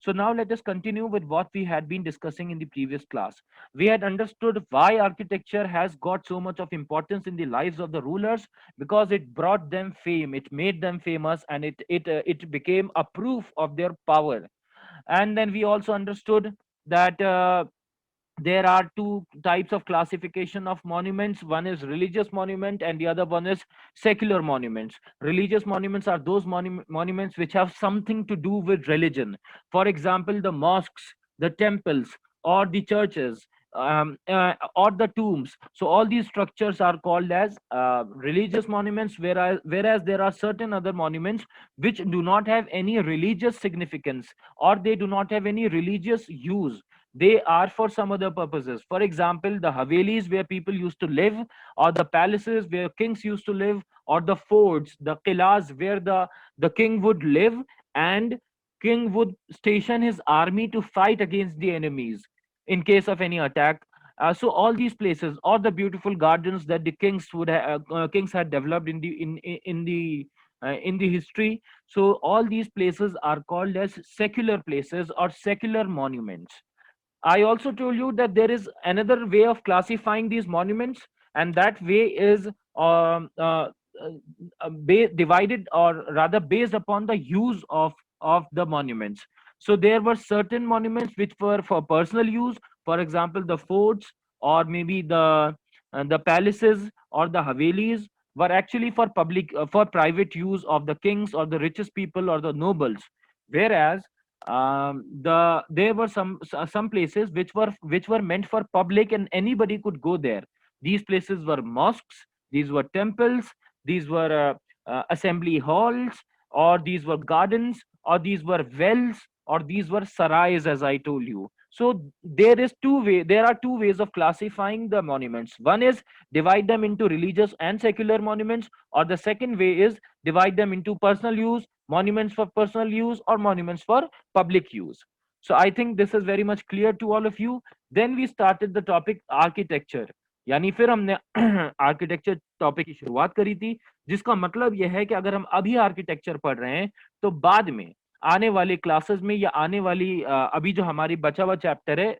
So now let us continue with what we had been discussing in the previous class. We had understood why architecture has got so much of importance in the lives of the rulers, because it brought them fame, it made them famous, and it became a proof of their power. And then we also understood that there are two types of classification of monuments. One is religious monument and the other one is secular monuments. Religious monuments are those monuments which have something to do with religion. For example, the mosques, the temples, or the churches, or the tombs. So all these structures are called as religious monuments, whereas there are certain other monuments which do not have any religious significance, or they do not have any religious use. They are for some other purposes. For example, the havelis where people used to live, or the palaces where kings used to live, or the forts, the qillas where the king would live, and king would station his army to fight against the enemies in case of any attack. So all these places, or the beautiful gardens that the kings had developed in the history. So all these places are called as secular places or secular monuments. I also told you that there is another way of classifying these monuments, and that way is divided, or rather based upon the use of the monuments. So there were certain monuments which were for personal use. For example, the forts, or maybe the palaces or the havelis were actually for for private use of the kings or the richest people or the nobles. Whereas there were some places which were meant for public, and anybody could go there. These places were mosques, these were temples, these were assembly halls, or these were gardens, or these were wells, or these were sarais, as I told you. So there are two ways of classifying the monuments. One is divide them into religious and secular monuments, or the second way is divide them into personal use, monuments for personal use, or monuments for public use. So I think this is very much clear to all of you. Then we started the topic architecture. यानी फिर हमने architecture topic की शुरुआत करी थी, जिसका मतलब यह है कि अगर हम अभी आर्किटेक्चर पढ़ रहे हैं तो बाद में आने वाले क्लासेस में, या आने वाली अभी जो हमारी बचा हुआ चैप्टर है,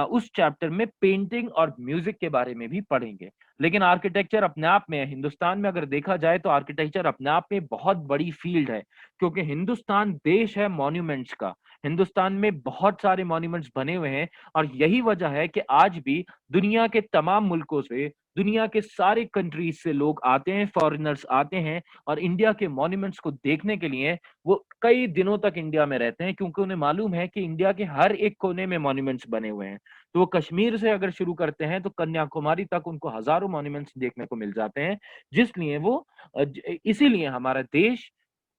उस चैप्टर में पेंटिंग और म्यूजिक के बारे में भी पढ़ेंगे। लेकिन आर्किटेक्चर अपने आप में, हिंदुस्तान में अगर देखा जाए तो आर्किटेक्चर अपने आप में बहुत बड़ी फील्ड है, क्योंकि हिंदुस्तान देश है मॉन्यूमेंट्स का। हिंदुस्तान में बहुत सारे मॉन्यूमेंट्स बने हुए हैं, और यही वजह है कि आज भी दुनिया के तमाम मुल्कों से, दुनिया के सारे कंट्रीज से लोग आते हैं, फॉरेनर्स आते हैं, और इंडिया के मॉन्यूमेंट्स को देखने के लिए वो कई दिनों तक इंडिया में रहते हैं, क्योंकि उन्हें मालूम है कि इंडिया के हर एक कोने में मॉन्यूमेंट्स बने हुए हैं। तो वो कश्मीर से अगर शुरू करते हैं तो कन्याकुमारी तक उनको हजारों मॉन्यूमेंट्स देखने को मिल जाते हैं। जिसलिए इसीलिए हमारा देश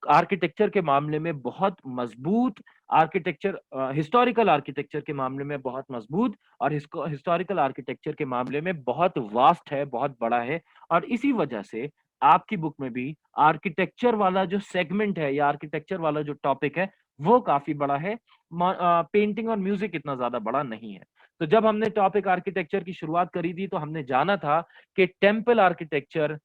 आर्किटेक्चर के मामले में बहुत मजबूत, आर्किटेक्चर हिस्टोरिकल आर्किटेक्चर के मामले में बहुत मजबूत, और हिस्टोरिकल आर्किटेक्चर के मामले में बहुत वास्ट है, बहुत बड़ा है। और इसी वजह से आपकी बुक में भी आर्किटेक्चर वाला जो सेगमेंट है, या आर्किटेक्चर वाला जो टॉपिक है, वो काफी बड़ा है। पेंटिंग और म्यूजिक इतना ज्यादा बड़ा नहीं है। तो जब हमने टॉपिक आर्किटेक्चर की शुरुआत करी थी तो हमने जाना था कि टेम्पल आर्किटेक्चर,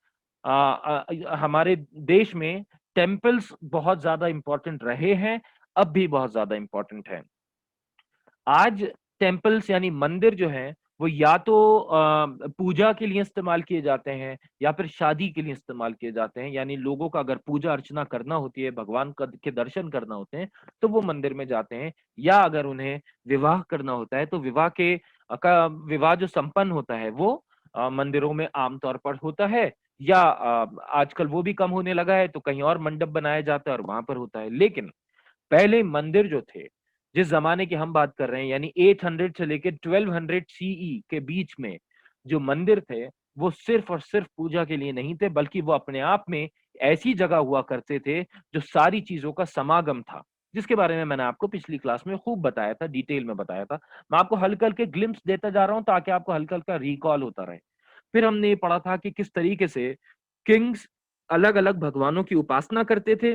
हमारे देश में टेम्पल्स बहुत ज्यादा इंपॉर्टेंट रहे हैं, अब भी बहुत ज्यादा इंपॉर्टेंट है। आज टेम्पल्स यानी मंदिर जो है वो या तो पूजा के लिए इस्तेमाल किए जाते हैं, या फिर शादी के लिए इस्तेमाल किए जाते हैं। यानी लोगों का अगर पूजा अर्चना करना होती है, भगवान के दर्शन करना होते हैं, तो वो मंदिर में जाते हैं। या अगर उन्हें विवाह करना होता है तो विवाह जो संपन्न होता है वो मंदिरों में आमतौर पर होता है। या आजकल वो भी कम होने लगा है, तो कहीं और मंडप बनाया जाता है और वहां पर होता है। लेकिन पहले मंदिर जो थे, जिस जमाने की हम बात कर रहे हैं, यानी 800 से लेकर 1200 सीई के बीच में जो मंदिर थे, वो सिर्फ और सिर्फ पूजा के लिए नहीं थे, बल्कि वो अपने आप में ऐसी जगह हुआ करते थे जो सारी चीजों का समागम था, जिसके बारे में मैंने आपको पिछली क्लास में खूब बताया था, डिटेल में बताया था। मैं आपको हल्का हल्के ग्लिम्स देता जा रहा हूं ताकि आपको हल्का हल्का रिकॉल होता रहे। फिर हमने ये पढ़ा था कि किस तरीके से किंग्स अलग अलग भगवानों की उपासना करते थे,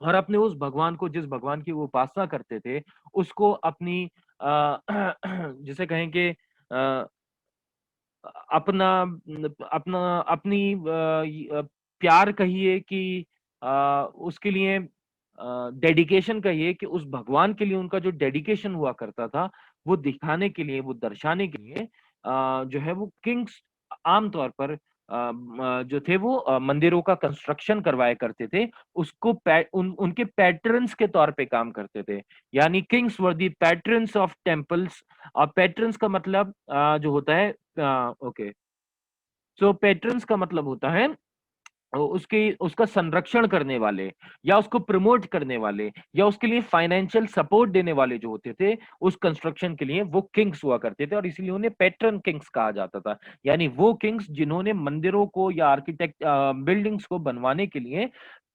और अपने उस भगवान को, जिस भगवान की वो उपासना करते थे, उसको अपनी जिसे कहें कि अपना अपना अपनी प्यार कहिए कि उसके लिए डेडिकेशन कहिए कि उस भगवान के लिए उनका जो डेडिकेशन हुआ करता था, वो दिखाने के लिए, वो दर्शाने के लिए जो है वो किंग्स आमतौर पर जो थे वो मंदिरों का कंस्ट्रक्शन करवाया करते थे। उसको उनके पैटर्न्स के तौर पे काम करते थे। यानी Kings were the patterns of temples. और पैटर्न्स का मतलब जो होता है, ओके, सो पैटर्न्स का मतलब होता है उसके उसका संरक्षण करने वाले, या उसको प्रमोट करने वाले, या उसके लिए फाइनेंशियल सपोर्ट देने वाले जो होते थे उस कंस्ट्रक्शन के लिए, वो किंग्स हुआ करते थे, और इसीलिए उन्हें पैट्रन किंग्स कहा जाता था। यानी वो किंग्स जिन्होंने मंदिरों को या आर्किटेक्ट बिल्डिंग्स को बनवाने के लिए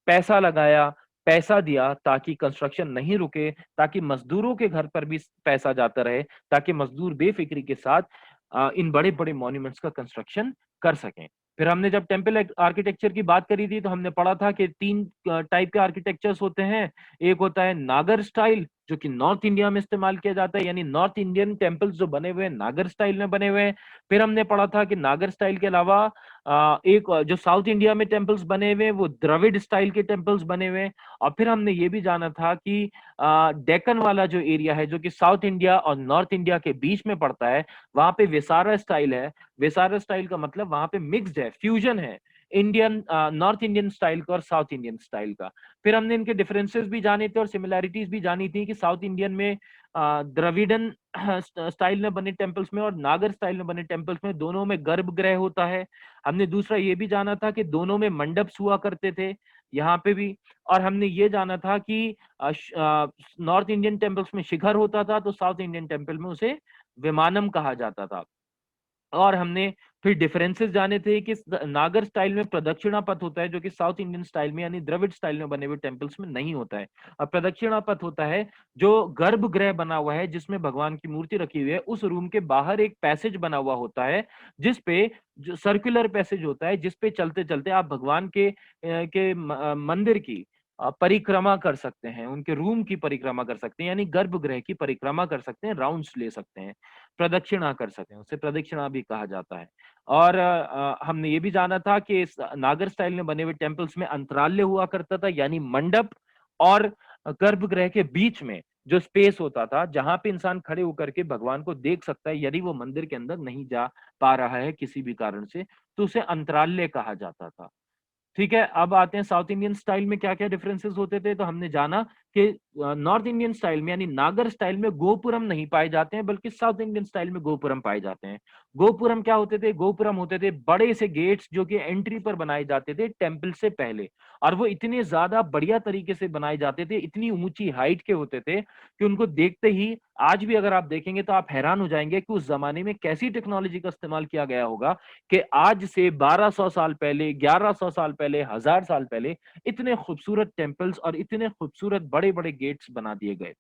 पैसा लगाया, पैसा दिया, ताकि कंस्ट्रक्शन नहीं रुके, ताकि मजदूरों के घर पर भी पैसा जाता रहे, ताकि मजदूर बेफिक्री के साथ इन बड़े बड़े मॉन्यूमेंट्स का कंस्ट्रक्शन कर सकें। फिर हमने जब टेम्पल आर्किटेक्चर की बात करी थी तो हमने पढ़ा था कि तीन टाइप के आर्किटेक्चर्स होते हैं। एक होता है नागर स्टाइल, जो कि नॉर्थ इंडिया में इस्तेमाल किया जाता है, यानी नॉर्थ इंडियन टेम्पल्स जो बने हुए हैं नागर स्टाइल में बने हुए हैं। फिर हमने पढ़ा था कि नागर स्टाइल के अलावा एक जो साउथ इंडिया में टेम्पल्स बने हुए हैं वो द्रविड़ स्टाइल के टेम्पल्स बने हुए हैं। और फिर हमने ये भी जाना था कि डेक्कन वाला जो एरिया है, जो कि साउथ इंडिया और नॉर्थ इंडिया के बीच में पड़ता है, वहां पे वेसारा स्टाइल है। वेसारा स्टाइल का मतलब वहां पे मिक्स्ड है, फ्यूजन है, इंडियन नॉर्थ इंडियन स्टाइल का और साउथ इंडियन स्टाइल का। फिर हमने इनके डिफरेंसेस भी जाने थे और सिमिलैरिटीज भी जानी थी कि साउथ इंडियन में द्रविडन स्टाइल में बने टेम्पल्स में और नागर स्टाइल में बने टेम्पल्स में दोनों में गर्भगृह होता है। हमने दूसरा ये भी जाना था कि दोनों में मंडप्स हुआ करते थे, यहाँ पे भी। और हमने ये जाना था कि नॉर्थ इंडियन टेम्पल्स में शिखर होता था, तो साउथ इंडियन टेम्पल में उसे विमानम कहा जाता था। और हमने फिर डिफरेंसेस जाने थे कि नागर स्टाइल में प्रदक्षिणा पथ होता है, जो कि साउथ इंडियन स्टाइल में यानी द्रविड़ स्टाइल में बने हुए टेम्पल्स में नहीं होता है। और प्रदक्षिणा पथ होता है जो गर्भगृह बना हुआ है, जिसमें भगवान की मूर्ति रखी हुई है, उस रूम के बाहर एक पैसेज बना हुआ होता है, जिसपे जो सर्कुलर पैसेज होता है, जिसपे चलते चलते आप भगवान के मंदिर की परिक्रमा कर सकते हैं, उनके रूम की परिक्रमा कर सकते हैं, यानी गर्भगृह की परिक्रमा कर सकते हैं, राउंड्स ले सकते हैं, प्रदक्षिणा कर सकते हैं, उसे प्रदक्षिणा भी कहा जाता है। और हमने ये भी जाना था कि इस नागर स्टाइल में बने हुए टेम्पल्स में अंतराल्य हुआ करता था, यानी मंडप और गर्भगृह के बीच में जो स्पेस होता था, जहां पे इंसान खड़े होकर के भगवान को देख सकता है, यदि वो मंदिर के अंदर नहीं जा पा रहा है किसी भी कारण से, तो उसे अंतराल्य कहा जाता था। ठीक है, अब आते हैं साउथ इंडियन स्टाइल में क्या क्या डिफरेंसेस होते थे। तो हमने जाना कि नॉर्थ इंडियन स्टाइल में यानी नागर स्टाइल में गोपुरम नहीं पाए जाते हैं, बल्कि साउथ इंडियन स्टाइल में गोपुरम पाए जाते हैं। गोपुरम क्या होते थे? गोपुरम होते थे बड़े से गेट्स जो कि एंट्री पर बनाए जाते थे टेम्पल से पहले, और वो इतने ज्यादा बढ़िया तरीके से बनाए जाते थे, इतनी ऊंची हाइट के होते थे कि उनको देखते ही आज भी अगर आप देखेंगे तो आप हैरान हो जाएंगे कि उस जमाने में कैसी टेक्नोलॉजी का इस्तेमाल किया गया होगा कि आज से 1200 साल पहले, 1100 साल पहले, 1000 साल पहले इतने खूबसूरत टेम्पल्स और इतने खूबसूरत बड़े बड़े गेट्स बना दिए गए।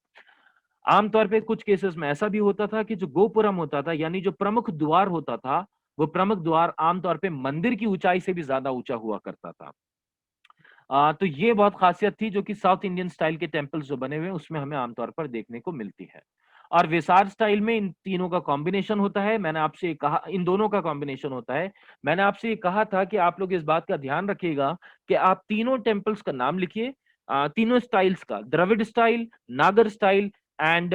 आमतौर पे कुछ केसेस में ऐसा भी होता था कि जो गोपुरम होता था, यानी जो प्रमुख द्वार होता था, वो प्रमुख द्वार आमतौर पे मंदिर की ऊंचाई से भी ज्यादा ऊंचा हुआ करता था। तो ये बहुत खासियत थी जो कि साउथ इंडियन स्टाइल के टेम्पल्स जो बने हुए हैं उसमें हमें आमतौर पर देखने को मिलती है। और वेसार स्टाइल में इन तीनों का कॉम्बिनेशन होता है। मैंने आपसे ये कहा, इन दोनों का कॉम्बिनेशन होता है। मैंने आपसे ये कहा था कि आप लोग इस बात का ध्यान रखिएगा कि आप तीनों टेम्पल्स का नाम लिखिए, तीनों स्टाइल्स का, द्रविड़ स्टाइल, नागर स्टाइल एंड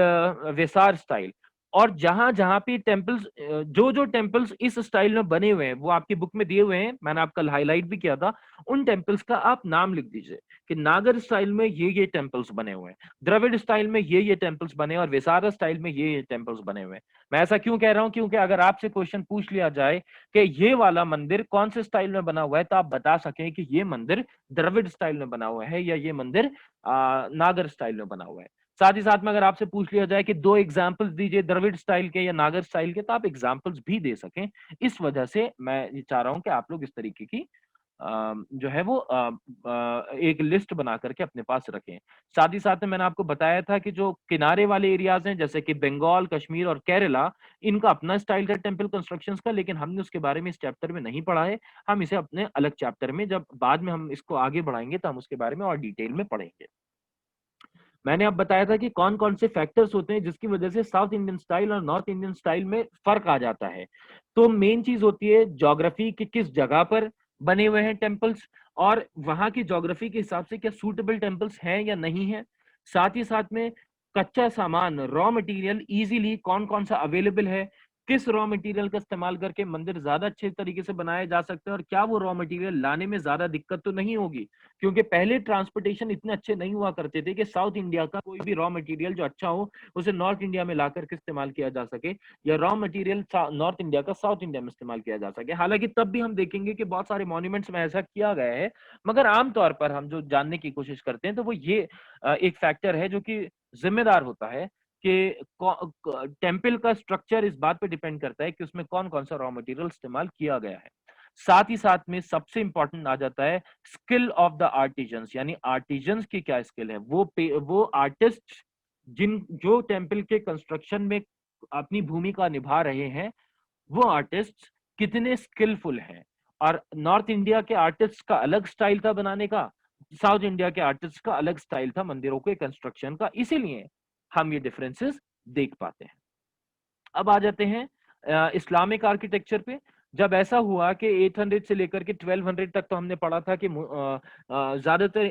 वेसार स्टाइल। और जहां जहां पे टेम्पल्स, जो जो टेम्पल्स इस स्टाइल में बने हुए हैं वो आपकी बुक में दिए हुए हैं, मैंने आपका हाईलाइट भी किया था। उन टेम्पल्स का आप नाम लिख दीजिए कि नागर स्टाइल में ये टेम्पल्स बने हुए हैं, द्रविड़ स्टाइल में ये टेम्पल्स बने हैं, और वेसारा स्टाइल में ये टेम्पल्स बने हुए हैं। मैं ऐसा क्यों कह रहा हूं? क्योंकि अगर आपसे क्वेश्चन पूछ लिया जाए कि ये वाला मंदिर कौन से स्टाइल में बना हुआ है, तो आप बता सकें कि ये मंदिर द्रविड़ स्टाइल में बना हुआ है या ये मंदिर नागर स्टाइल में बना हुआ है। साथ ही साथ में अगर आपसे पूछ लिया जाए कि दो एग्जाम्पल्स दीजिए द्रविड़ स्टाइल के या नागर स्टाइल के, तो आप एग्जाम्पल्स भी दे सकें। इस वजह से मैं ये चाह रहा हूं कि आप लोग इस तरीके की जो है वो एक लिस्ट बना करके अपने पास रखें। साथ ही साथ में मैंने आपको बताया था कि जो किनारे वाले एरियाज हैं जैसे कि बंगाल, कश्मीर और केरला, इनका अपना स्टाइल है टेम्पल कंस्ट्रक्शंस का, लेकिन हमने उसके बारे में इस चैप्टर में नहीं पढ़ा है। हम इसे अपने अलग चैप्टर में, जब बाद में हम इसको आगे बढ़ाएंगे, तो हम उसके बारे में और डिटेल में पढ़ेंगे। मैंने अब बताया था कि कौन कौन से फैक्टर्स होते हैं जिसकी वजह से साउथ इंडियन स्टाइल और नॉर्थ इंडियन स्टाइल में फर्क आ जाता है। तो मेन चीज होती है ज्योग्राफी, कि किस जगह पर बने हुए हैं टेम्पल्स, और वहां की ज्योग्राफी के हिसाब से क्या सूटेबल टेम्पल्स हैं या नहीं है। साथ ही साथ में कच्चा सामान, रॉ मटेरियल इजीली कौन कौन सा अवेलेबल है, किस रॉ मटेरियल का इस्तेमाल करके मंदिर ज्यादा अच्छे तरीके से बनाया जा सकता है, और क्या वो रॉ मटेरियल लाने में ज्यादा दिक्कत तो नहीं होगी। क्योंकि पहले ट्रांसपोर्टेशन इतने अच्छे नहीं हुआ करते थे कि साउथ इंडिया का कोई भी रॉ मटेरियल जो अच्छा हो उसे नॉर्थ इंडिया में ला करके इस्तेमाल किया जा सके, या रॉ मटेरियल नॉर्थ इंडिया का साउथ इंडिया में इस्तेमाल किया जा सके। हालांकि तब भी हम देखेंगे कि बहुत सारे मॉन्यूमेंट्स में ऐसा किया गया है, मगर आमतौर पर हम जो जानने की कोशिश करते हैं तो वो ये एक फैक्टर है जो कि जिम्मेदार होता है कि टेम्पल का स्ट्रक्चर इस बात पे डिपेंड करता है कि उसमें कौन कौन सा रॉ मटेरियल इस्तेमाल किया गया है। साथ ही साथ में सबसे इंपॉर्टेंट आ जाता है स्किल ऑफ द आर्टिजन्स, यानी आर्टिजन्स की क्या स्किल है, वो आर्टिस्ट जिन जो टेम्पल के कंस्ट्रक्शन में अपनी भूमिका निभा रहे हैं, वो आर्टिस्ट कितने स्किलफुल हैं। और नॉर्थ इंडिया के आर्टिस्ट का अलग स्टाइल था बनाने का, साउथ इंडिया के आर्टिस्ट का अलग स्टाइल था मंदिरों के कंस्ट्रक्शन का, इसीलिए हम ये डिफरेंसेस देख पाते हैं। अब आ जाते हैं इस्लामिक आर्किटेक्चर पे। जब ऐसा हुआ कि 800 से लेकर के 1200 तक तो हमने पढ़ा था कि ज्यादातर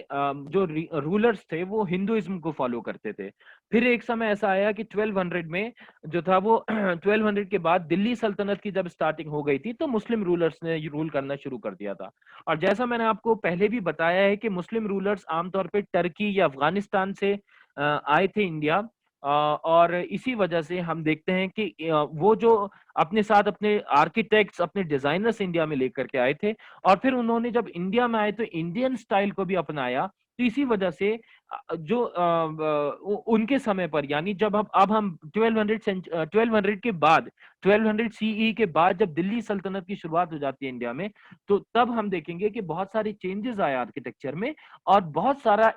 जो रूलर्स थे वो हिंदुइज्म को फॉलो करते थे। फिर एक समय ऐसा आया कि 1200 में जो था वो 1200 के बाद दिल्ली सल्तनत की जब स्टार्टिंग हो गई थी तो मुस्लिम रूलर्स ने रूल करना शुरू कर दिया था। और जैसा मैंने आपको पहले भी बताया है कि मुस्लिम रूलर्स आमतौर पे टर्की या अफगानिस्तान से आए थे इंडिया। और इसी वजह से हम देखते हैं कि वो जो अपने साथ अपने आर्किटेक्ट्स, अपने डिजाइनर्स इंडिया में लेकर के आए थे, और फिर उन्होंने जब इंडिया में आए तो इंडियन स्टाइल को भी अपनाया। तो इसी वजह से जो उनके समय पर, यानी जब हम 1200 के बाद, 1200 सीई के बाद जब दिल्ली सल्तनत की शुरुआत हो जाती है इंडिया में, तो तब हम देखेंगे कि बहुत सारे चेंजेस आए आर्किटेक्चर में, और बहुत सारा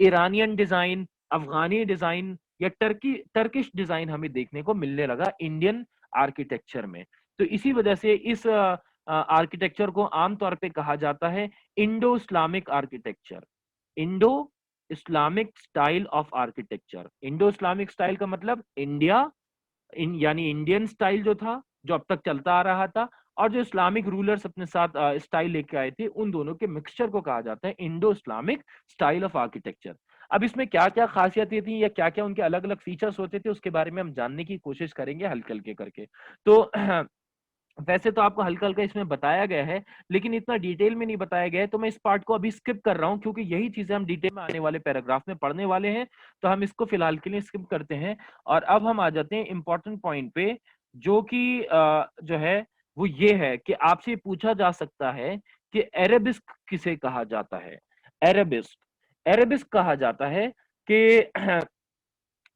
ईरानियन डिजाइन, अफगानी डिजाइन या टर्किश डिजाइन हमें देखने को मिलने लगा इंडियन आर्किटेक्चर में। तो इसी वजह से इस आर्किटेक्चर को आमतौर पे कहा जाता है Indo Islamic architecture. Indo Islamic style of architecture. Indo Islamic style का मतलब इंडिया, यानी इंडियन स्टाइल जो था, जो अब तक चलता आ रहा था, और जो इस्लामिक रूलर्स अपने साथ स्टाइल लेके आए थे, उन दोनों के मिक्सचर को कहा जाता है Indo Islamic style of architecture. अब इसमें क्या क्या खासियतें थी या क्या क्या उनके अलग अलग फीचर्स होते थे, उसके बारे में हम जानने की कोशिश करेंगे हल्के हल्के करके। तो वैसे तो आपको हल्का हल्का इसमें बताया गया है, लेकिन इतना डिटेल में नहीं बताया गया है, तो मैं इस पार्ट को अभी स्किप कर रहा हूं, क्योंकि यही चीजें हम डिटेल में आने वाले पैराग्राफ में पढ़ने वाले हैं। तो हम इसको फिलहाल के लिए स्किप करते हैं, और अब हम आ जाते हैं इंपॉर्टेंट पॉइंट पे, जो कि जो है वो ये है कि आपसे पूछा जा सकता है कि एरेबिस्क किसे कहा जाता है। एरेबिस्क, एरेबिस्क कहा जाता है कि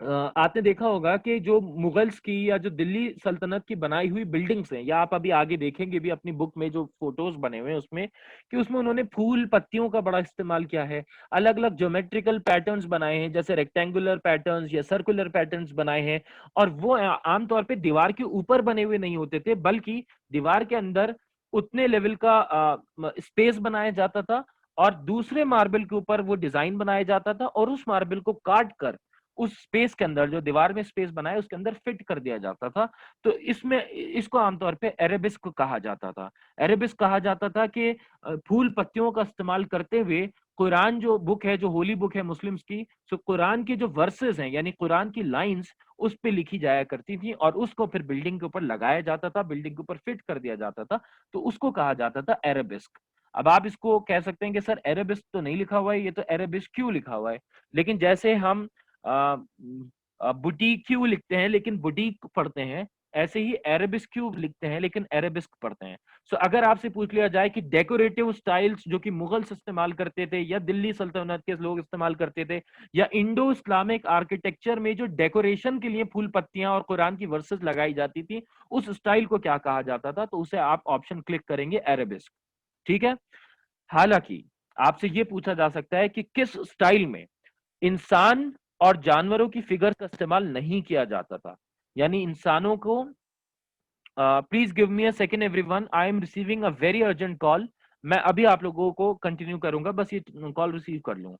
आपने देखा होगा कि जो मुगल्स की या जो दिल्ली सल्तनत की बनाई हुई बिल्डिंग्स हैं, या आप अभी आगे देखेंगे भी अपनी बुक में जो फोटोज बने हुए हैं उसमें, कि उसमें उन्होंने फूल पत्तियों का बड़ा इस्तेमाल किया है। अलग अलग ज्योमेट्रिकल पैटर्न्स बनाए हैं, जैसे रेक्टेंगुलर पैटर्न्स या सर्कुलर पैटर्न्स बनाए हैं। और वो आमतौर पे दीवार के ऊपर बने हुए नहीं होते थे, बल्कि दीवार के अंदर उतने लेवल का स्पेस बनाया जाता था, और दूसरे मार्बल के ऊपर वो डिजाइन बनाया जाता था, और उस मार्बल को काट कर उस स्पेस के अंदर, जो दीवार में स्पेस बनाए उसके अंदर फिट कर दिया जाता था। तो इसमें इसको आमतौर पे एरेबिस्क कहा जाता था। एरेबिस्क कहा जाता था कि फूल पत्तियों का इस्तेमाल करते हुए कुरान जो बुक है, जो होली बुक है मुस्लिम्स की, सो कुरान की जो वर्सेस हैं, यानी कुरान की लाइंस उस पे लिखी जाया करती थी, और उसको फिर बिल्डिंग के ऊपर लगाया जाता था, बिल्डिंग के ऊपर फिट कर दिया जाता था। तो उसको कहा जाता था एरेबिस्क। अब आप इसको कह सकते हैं कि सर एरेबिस्क तो नहीं लिखा हुआ है, ये तो एरेबिस्क क्यों लिखा हुआ है। लेकिन जैसे हम बुटीक क्यों लिखते हैं लेकिन बुटीक पढ़ते हैं, ऐसे ही अरेबिस्क क्यों लिखते हैं लेकिन अरेबिस्क पढ़ते हैं। सो अगर आपसे पूछ लिया जाए कि डेकोरेटिव स्टाइल्स जो कि मुगल्स इस्तेमाल करते थे या दिल्ली सल्तनत के लोग इस्तेमाल करते थे, या इंडो इस्लामिक आर्किटेक्चर में जो डेकोरेशन के लिए फूल पत्तियां और कुरान की वर्सेस लगाई जाती थी, उस स्टाइल को क्या कहा जाता था, तो उसे आप ऑप्शन क्लिक करेंगे अरेबिस्क। ठीक है। हालांकि आपसे यह पूछा जा सकता है कि किस स्टाइल में इंसान और जानवरों की फिगर का इस्तेमाल नहीं किया जाता था, यानी इंसानों को। Please give me a second everyone, I am receiving a very urgent call. मैं अभी आप लोगों को कंटिन्यू करूंगा, बस ये कॉल रिसीव कर लूं।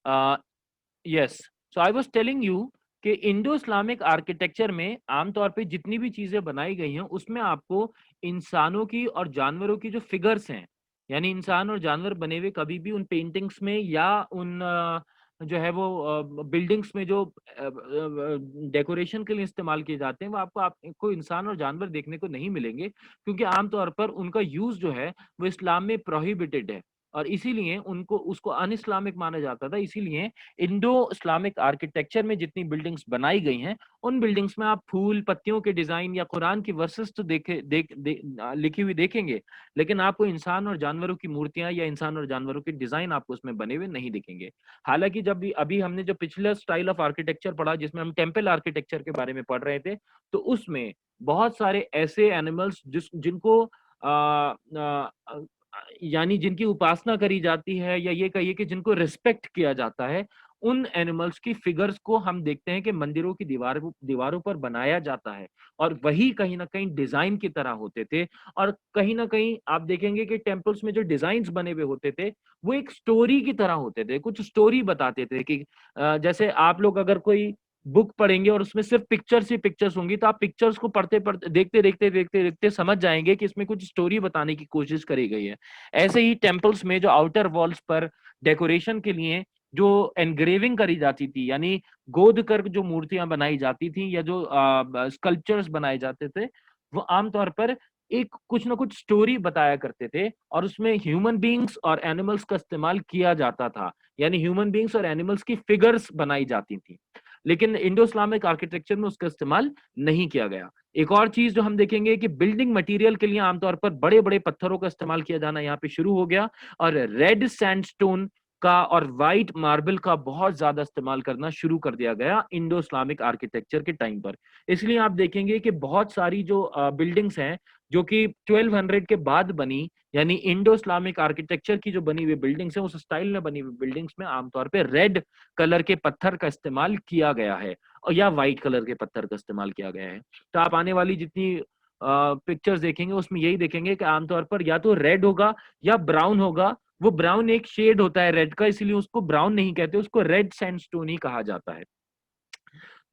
Yes, so I was telling you कि इंडो इस्लामिक आर्किटेक्चर में आमतौर पे जितनी भी चीजें बनाई गई हैं उसमें आपको इंसानों की और जानवरों की जो फिगर्स हैं, यानी इंसान और जानवर बने हुए कभी भी उन पेंटिंग्स में या उन जो है वो बिल्डिंग्स में जो डेकोरेशन के लिए इस्तेमाल किए जाते हैं वो आपको इंसान और जानवर देखने को नहीं मिलेंगे, क्योंकि आमतौर पर उनका यूज जो है वो इस्लाम में प्रोहिबिटेड है और इसीलिए उनको उसको अन इस्लामिक माना जाता था। इसीलिए इंडो इस्लामिक आर्किटेक्चर में जितनी बिल्डिंग्स बनाई गई हैं उन बिल्डिंग्स में आप फूल पत्तियों के डिजाइन या कुरान की वर्सेस तो लिखी हुई देखेंगे, लेकिन आपको इंसान और जानवरों की मूर्तियां या इंसान और जानवरों के डिजाइन आपको उसमें बने हुए नहीं दिखेंगे। हालांकि जब भी अभी हमने जो पिछला स्टाइल ऑफ आर्किटेक्चर पढ़ा जिसमें हम टेम्पल आर्किटेक्चर के बारे में पढ़ रहे थे, तो उसमें बहुत सारे ऐसे एनिमल्स जिनको यानी जिनकी उपासना करी जाती है या ये कहिए कि जिनको रिस्पेक्ट किया जाता है, उन एनिमल्स की फिगर्स को हम देखते हैं कि मंदिरों की दीवारों पर बनाया जाता है और वही कहीं ना कहीं डिजाइन की तरह होते थे। और कहीं ना कहीं आप देखेंगे कि टेम्पल्स में जो डिजाइन बने हुए होते थे वो एक स्टोरी की तरह होते थे, कुछ स्टोरी बताते थे कि जैसे आप लोग अगर कोई बुक पढ़ेंगे और उसमें सिर्फ पिक्चर्स ही पिक्चर्स होंगी तो आप पिक्चर्स को पढ़ते पढ़ते देखते समझ जाएंगे कि इसमें कुछ स्टोरी बताने की कोशिश करी गई है। ऐसे ही टेम्पल्स में जो आउटर वॉल्स पर डेकोरेशन के लिए जो एनग्रेविंग करी जाती थी, यानी गोद कर जो मूर्तियां बनाई जाती थी या जो स्कल्पचर्स बनाए जाते थे, वो आमतौर पर एक कुछ ना कुछ स्टोरी बताया करते थे और उसमें ह्यूमन बींग्स और एनिमल्स का इस्तेमाल किया जाता था, यानी ह्यूमन बींग्स और एनिमल्स की फिगर्स बनाई जाती थी। लेकिन इंडो इस्लामिक आर्किटेक्चर में उसका इस्तेमाल नहीं किया गया। एक और चीज जो हम देखेंगे कि बिल्डिंग मटेरियल के लिए आमतौर पर बड़े बड़े पत्थरों का इस्तेमाल किया जाना यहाँ पे शुरू हो गया और रेड सैंडस्टोन का और व्हाइट मार्बल का बहुत ज्यादा इस्तेमाल करना शुरू कर दिया गया इंडो इस्लामिक आर्किटेक्चर के टाइम पर। इसलिए आप देखेंगे कि बहुत सारी जो बिल्डिंग्स हैं जो कि 1200 के बाद बनी, यानी इंडो इस्लामिक आर्किटेक्चर की जो बनी हुई बिल्डिंग्स हैं उस स्टाइल में बनी हुई बिल्डिंग्स में आमतौर पर रेड कलर के पत्थर का इस्तेमाल किया गया है और या व्हाइट कलर के पत्थर का इस्तेमाल किया गया है। तो आप आने वाली जितनी पिक्चर्स देखेंगे उसमें यही देखेंगे कि आमतौर पर या तो रेड होगा या ब्राउन होगा। वो ब्राउन एक शेड होता है रेड का, इसलिए उसको ब्राउन नहीं कहते, उसको रेड सैंडस्टोन ही कहा जाता है।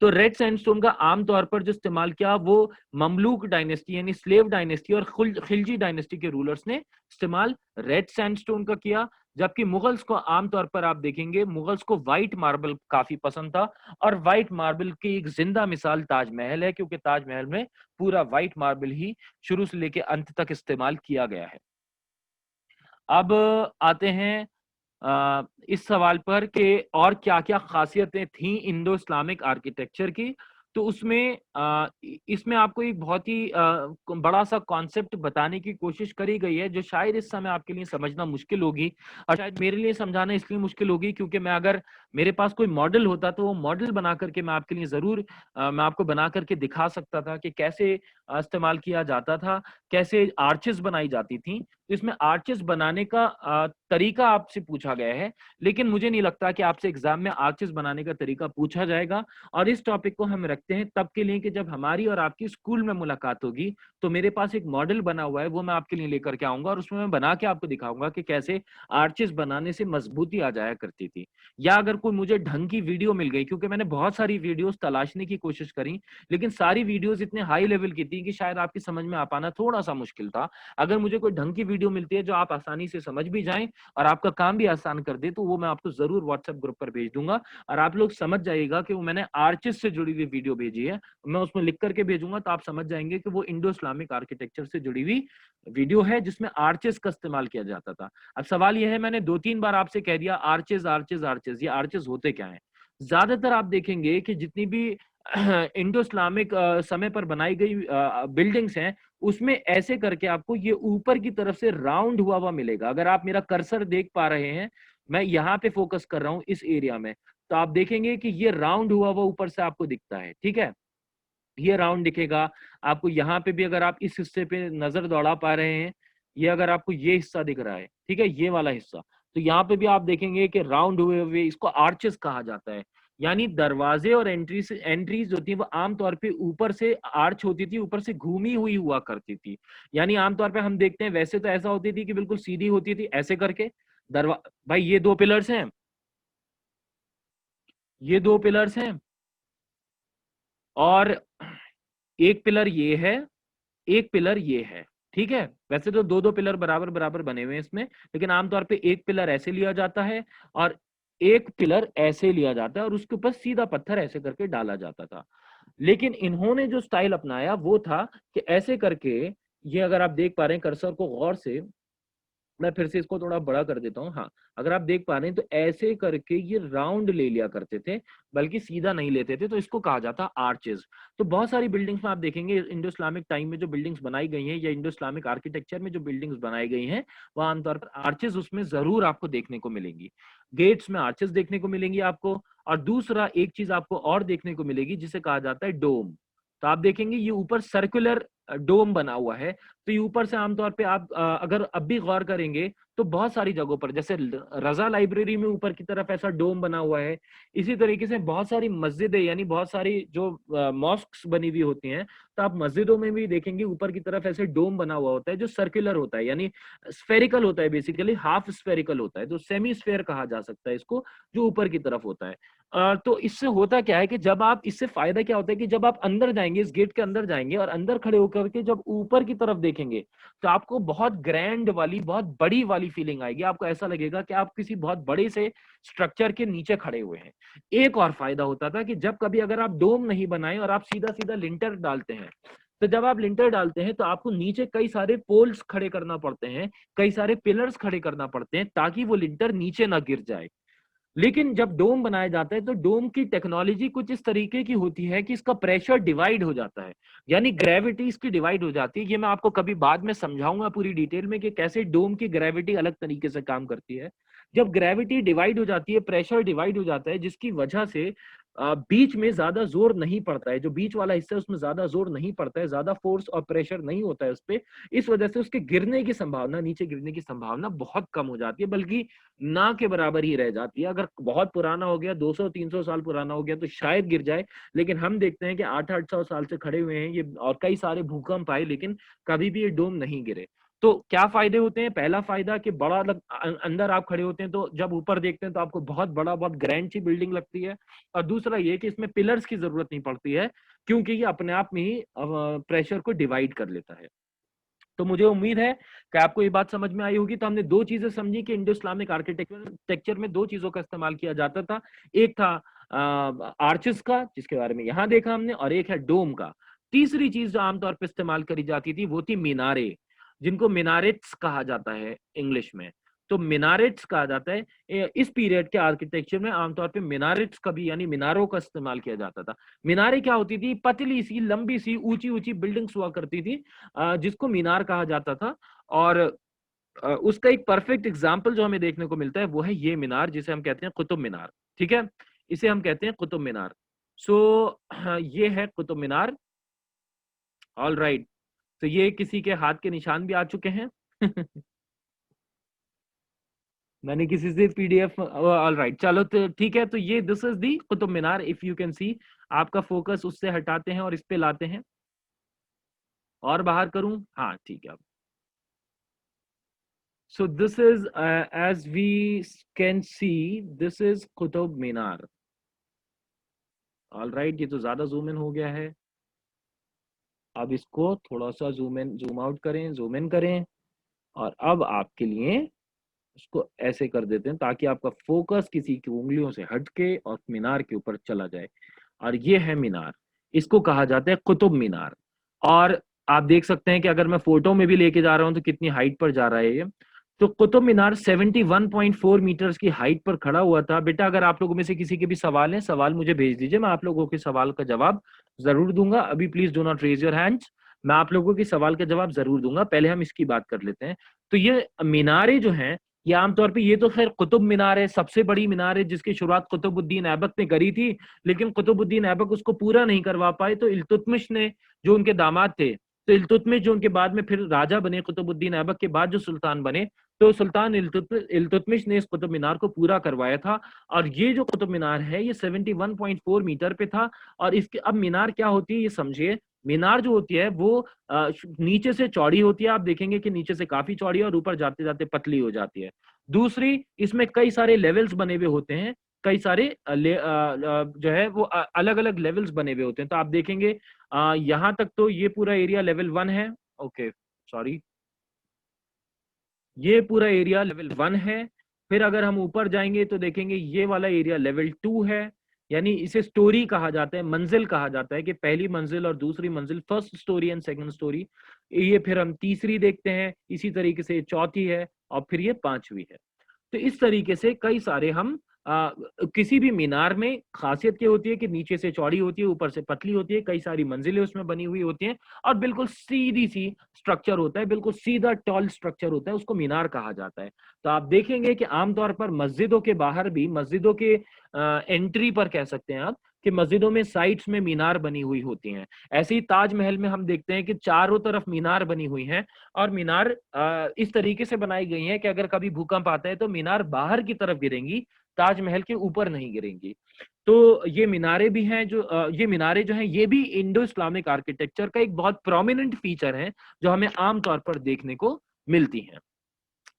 तो रेड सैंडस्टोन का आमतौर पर जो इस्तेमाल किया वो ममलूक डायनेस्टी यानी स्लेव डायनेस्टी और खिलजी डायनेस्टी के रूलर्स ने इस्तेमाल रेड सैंडस्टोन का किया। जबकि मुगल्स को आमतौर पर आप देखेंगे मुगल्स को व्हाइट मार्बल काफी पसंद था और व्हाइट मार्बल की एक जिंदा मिसाल ताजमहल है, क्योंकि ताजमहल में पूरा व्हाइट मार्बल ही शुरू से लेकर अंत तक इस्तेमाल किया गया है। अब आते हैं इस सवाल पर कि और क्या-क्या खासियतें थी इंडो इस्लामिक आर्किटेक्चर की। तो उसमें इसमें आपको एक बहुत ही बड़ा सा कॉन्सेप्ट बताने की कोशिश करी गई है जो शायद इस समय आपके लिए समझना मुश्किल होगी और शायद मेरे लिए समझाना इसलिए मुश्किल होगी क्योंकि मैं अगर मेरे पास कोई मॉडल होता तो वो मॉडल बना करके मैं आपके लिए जरूर मैं आपको बना करके दिखा सकता था कि कैसे इस्तेमाल किया जाता था, कैसे आर्चेस बनाई जाती थी। तो इसमें आर्चेस बनाने का तरीका आपसे पूछा गया है, लेकिन मुझे नहीं लगता कि आपसे एग्जाम में आर्चेस बनाने का तरीका पूछा जाएगा। और इस टॉपिक को हम रखते हैं तब के लिए कि जब हमारी और आपकी स्कूल में मुलाकात होगी तो मेरे पास एक मॉडल बना हुआ है वो मैं आपके लिए लेकर के आऊंगा और उसमें मैं बना के आपको दिखाऊंगा कि कैसे आर्चेस बनाने से मजबूती आ जाया करती थी। या अगर कोई मुझे ढंग की वीडियो मिल गई, क्योंकि मैंने बहुत सारी वीडियोस तलाशने की कोशिश करी लेकिन सारी वीडियोस इतने हाई लेवल की थी कि शायद आपकी समझ में आ पाना थोड़ा सा मुश्किल था। अगर मुझे कोई ढंग की वीडियो मिलती है जो आप आसानी से समझ भी जाएं और आपका काम भी आसान कर दे तो वो मैं आपको जरूर व्हाट्सएप ग्रुप पर भेज दूंगा और आप लोग समझ जाइएगा कि वो मैंने आर्चिस से जुड़ी हुई वीडियो भेजी है। मैं उसमें लिख करके भेजूंगा तो आप समझ जाएंगे कि वो इंडो इस्लामिक आर्किटेक्चर से जुड़ी हुई वीडियो है जिसमें आर्चेस का इस्तेमाल किया जाता था। अब सवाल यह है, मैंने 2-3 बार आपसे कह दिया आर्चेस आर्चेस आर्चेस, ये आर्चेस होते क्या है? ज्यादातर आप देखेंगे कि जितनी भी इंडो इस्लामिक समय पर बनाई गई बिल्डिंग्स हैं उसमें ऐसे करके आपको ये ऊपर की तरफ से राउंड हुआ हुआ मिलेगा। अगर आप मेरा कर्सर देख पा रहे हैं, मैं यहाँ पे फोकस कर रहा हूँ इस एरिया में, तो आप देखेंगे कि ये राउंड हुआ हुआ ऊपर से आपको दिखता है। ठीक है, ये राउंड दिखेगा आपको यहाँ पे भी। अगर आप इस हिस्से पे नजर दौड़ा पा रहे हैं, ये अगर आपको ये हिस्सा दिख रहा है, ठीक है, ये वाला हिस्सा, तो यहाँ पे भी आप देखेंगे कि राउंड हुए हुए इसको आर्चेस कहा जाता है। यानी दरवाजे और एंट्रीज होती है वो आमतौर पे ऊपर से आर्च होती थी, ऊपर से घूमी हुई हुआ करती थी। यानी आमतौर पे हम देखते हैं वैसे तो ऐसा होती थी कि बिल्कुल सीधी होती थी ऐसे करके दरवा भाई ये 2 पिलर्स हैं, ये दो पिलर्स हैं और एक पिलर ये है, एक पिलर ये है, ठीक है। वैसे तो दो दो पिलर बराबर बराबर बने हुए हैं इसमें, लेकिन आमतौर पे एक पिलर ऐसे लिया जाता है और एक पिलर ऐसे लिया जाता है और उसके ऊपर सीधा पत्थर ऐसे करके डाला जाता था। लेकिन इन्होंने जो स्टाइल अपनाया वो था कि ऐसे करके, ये अगर आप देख पा रहे हैं कर्सर को गौर से, मैं फिर से इसको थोड़ा बड़ा कर देता हूँ। हाँ, अगर आप देख पा रहे हैं तो ऐसे करके ये राउंड ले लिया करते थे, बल्कि सीधा नहीं लेते थे, तो इसको कहा जाता आर्चेस। तो बहुत सारी बिल्डिंग्स में आप देखेंगे इंडो इस्लामिक टाइम में जो बिल्डिंग्स बनाई गई हैं या इंडो इस्लामिक आर्किटेक्चर में जो बिल्डिंग्स बनाई गई हैं, वह आमतौर पर आर्चेस उसमें जरूर आपको देखने को मिलेंगी। गेट्स में आर्चेस देखने को मिलेंगी आपको। और दूसरा एक चीज आपको और देखने को मिलेगी जिसे कहा जाता है डोम। तो आप देखेंगे ये ऊपर सर्कुलर डोम बना हुआ है। तो ये ऊपर से आमतौर पे आप अगर अब भी गौर करेंगे तो बहुत सारी जगहों पर, जैसे रजा लाइब्रेरी में ऊपर की तरफ ऐसा डोम बना हुआ है। इसी तरीके से बहुत सारी मस्जिदें, यानी बहुत सारी जो मॉस्क्स बनी हुई होती हैं, तो आप मस्जिदों में भी देखेंगे ऊपर की तरफ ऐसे डोम बना हुआ होता है जो सर्कुलर होता है, यानी स्फेरिकल होता है, बेसिकली हाफ स्फेरिकल होता है, तो सेमी स्फेयर कहा जा सकता है इसको, जो ऊपर की तरफ होता है। तो इससे होता क्या है कि जब आप, इससे फायदा क्या होता है कि जब आप अंदर जाएंगे, इस गेट के अंदर जाएंगे और अंदर खड़े होकर के जब ऊपर की तरफ देखेंगे, तो आपको बहुत ग्रैंड वाली, बहुत बड़ी वाली फीलिंग आएगी। आपको ऐसा लगेगा कि आप किसी बहुत बड़े से स्ट्रक्चर के नीचे खड़े हुए हैं। एक और फायदा होता था कि जब कभी अगर आप डोम नहीं बनाए और आप सीधा सीधा लिंटर डालते हैं, तो जब आप लिंटर डालते हैं तो आपको नीचे कई सारे पोल्स खड़े करना पड़ते हैं, कई सारे पिलर्स खड़े करना पड़ते हैं, ताकि वो लिंटर नीचे ना गिर जाए। लेकिन जब डोम बनाया जाता है तो डोम की टेक्नोलॉजी कुछ इस तरीके की होती है कि इसका प्रेशर डिवाइड हो जाता है, यानी ग्रेविटी इसकी डिवाइड हो जाती है। ये मैं आपको कभी बाद में समझाऊंगा पूरी डिटेल में कि कैसे डोम की ग्रेविटी अलग तरीके से काम करती है। जब ग्रेविटी डिवाइड हो जाती है, प्रेशर डिवाइड हो जाता है, जिसकी वजह से बीच में ज्यादा जोर नहीं पड़ता है, जो बीच वाला हिस्सा है उसमें ज्यादा जोर नहीं पड़ता है, ज्यादा फोर्स और प्रेशर नहीं होता है उस पर। इस वजह से उसके गिरने की संभावना, नीचे गिरने की संभावना बहुत कम हो जाती है, बल्कि ना के बराबर ही रह जाती है। अगर बहुत पुराना हो गया, 200-300 साल पुराना हो गया, तो शायद गिर जाए, लेकिन हम देखते हैं कि 800 साल से खड़े हुए हैं ये, और कई सारे भूकंप आए, लेकिन कभी भी ये डोम नहीं गिरे। तो क्या फायदे होते हैं? पहला फायदा कि बड़ा अंदर आप खड़े होते हैं तो जब ऊपर देखते हैं तो आपको बहुत बड़ा, बहुत ग्रैंड सी बिल्डिंग लगती है। और दूसरा ये कि इसमें पिलर्स की जरूरत नहीं पड़ती है, क्योंकि ये अपने आप में ही प्रेशर को डिवाइड कर लेता है। तो मुझे उम्मीद है कि आपको ये बात समझ में आई होगी। तो हमने दो चीजें समझी कि इंडो इस्लामिक आर्किटेक्चर में दो चीजों का इस्तेमाल किया जाता था। एक था आर्चेस का, जिसके बारे में यहां देखा हमने, और एक है डोम का। तीसरी चीज जो आमतौर पर इस्तेमाल करी जाती थी वो थी मीनारे, जिनको मिनारेट्स कहा जाता है इंग्लिश में। तो मिनारेट्स कहा जाता है, इस पीरियड के आर्किटेक्चर में आमतौर पे मिनारेट्स का भी, यानी मीनारों का इस्तेमाल किया जाता था। मीनारे क्या होती थी? पतली सी, लंबी सी, ऊंची ऊंची बिल्डिंग्स हुआ करती थी, जिसको मीनार कहा जाता था। और उसका एक परफेक्ट एग्जाम्पल जो हमें देखने को मिलता है वो है ये मीनार, जिसे हम कहते हैं कुतुब मीनार। ठीक है, इसे हम कहते हैं कुतुब मीनार। सो ये है कुतुब मीनार। ऑल राइट, तो ये किसी के हाथ के निशान भी आ चुके हैं। मैंने किसी से पीडीएफ, ऑल राइट, चलो तो ठीक है। तो ये this is the Qutub Minar, if you can see. आपका फोकस उससे हटाते हैं और इस पे लाते हैं, और बाहर करूं? हाँ ठीक है। So this is, as we can see, this is Qutub Minar. All right, ये तो ज्यादा जूम इन हो गया है। अब इसको थोड़ा सा जूम इन, जूम आउट करें, जूम इन करें, और अब आपके लिए उसको ऐसे कर देते हैं ताकि आपका फोकस किसी की उंगलियों से हट के और मीनार के ऊपर चला जाए। और ये है मीनार, इसको कहा जाता है कुतुब मीनार। और आप देख सकते हैं कि अगर मैं फोटो में भी लेके जा रहा हूं तो कितनी हाइट पर जा रहा है ये। तो कुतुब मीनार 71.4 मीटर्स की हाइट पर खड़ा हुआ था। बेटा अगर आप लोगों में से किसी के भी सवाल हैं, सवाल मुझे भेज दीजिए, मैं आप लोगों के सवाल का जवाब जरूर दूंगा। अभी please do not raise your hands, मैं आप लोगों के सवाल का जवाब जरूर दूंगा। पहले हम इसकी बात कर लेते हैं। तो ये मीनारे जो हैं, ये आमतौर पे, ये तो खैर कुतुब मीनार है, सबसे बड़ी मीनार है, जिसकी शुरुआत कुतुबुद्दीन ऐबक ने करी थी। लेकिन कुतुबुद्दीन ऐबक उसको पूरा नहीं करवा पाए, तो इल्तुतमिश ने, जो उनके दामाद थे, तो इल्तुतमिश जो उनके बाद में फिर राजा बने, कुतुबुद्दीन ऐबक के बाद जो सुल्तान बने, तो सुल्तान इल्तुतमिश ने इस कुतुब मीनार को पूरा करवाया था। और ये जो कुतुब मीनार है ये 71.4 मीटर पे था। और इसके, अब मीनार क्या होती है ये समझिए। मीनार जो होती है वो नीचे से चौड़ी होती है, आप देखेंगे कि नीचे से काफी चौड़ी है और ऊपर जाते जाते पतली हो जाती है। दूसरी, इसमें कई सारे लेवल्स बने हुए होते हैं, कई सारे जो है वो अलग अलग लेवल्स बने हुए होते हैं। तो आप देखेंगे यहाँ तक तो ये पूरा एरिया लेवल 1 है। ओके, सॉरी, ये पूरा एरिया लेवल 1 है। फिर अगर हम ऊपर जाएंगे तो देखेंगे ये वाला एरिया लेवल 2 है। यानी इसे स्टोरी कहा जाता है, मंजिल कहा जाता है कि पहली मंजिल और दूसरी मंजिल, first story and second story. ये फिर हम तीसरी देखते हैं, इसी तरीके से चौथी है, और फिर ये पांचवी है। तो इस तरीके से कई सारे हम किसी भी मीनार में खासियत क्या होती है कि नीचे से चौड़ी होती है, ऊपर से पतली होती है, कई सारी मंजिलें उसमें बनी हुई होती हैं, और बिल्कुल सीधी सी स्ट्रक्चर होता है, बिल्कुल सीधा टॉल स्ट्रक्चर होता है, उसको मीनार कहा जाता है। तो आप देखेंगे कि आमतौर पर मस्जिदों के बाहर भी, मस्जिदों के एंट्री पर कह सकते हैं आप, कि मस्जिदों में साइड्स में मीनार बनी हुई होती हैं। ऐसे ही ताजमहल में हम देखते हैं कि चारों तरफ मीनार बनी हुई हैं, और मीनार इस तरीके से बनाई गई हैं कि अगर कभी भूकंप आता है तो मीनार बाहर की तरफ गिरेंगी, ताजमहल के ऊपर नहीं गिरेंगी। तो ये मीनारे भी हैं, जो ये मीनारे जो हैं ये भी इंडो इस्लामिक आर्किटेक्चर का एक बहुत प्रोमिनेंट फीचर है, जो हमें आमतौर पर देखने को मिलती हैं।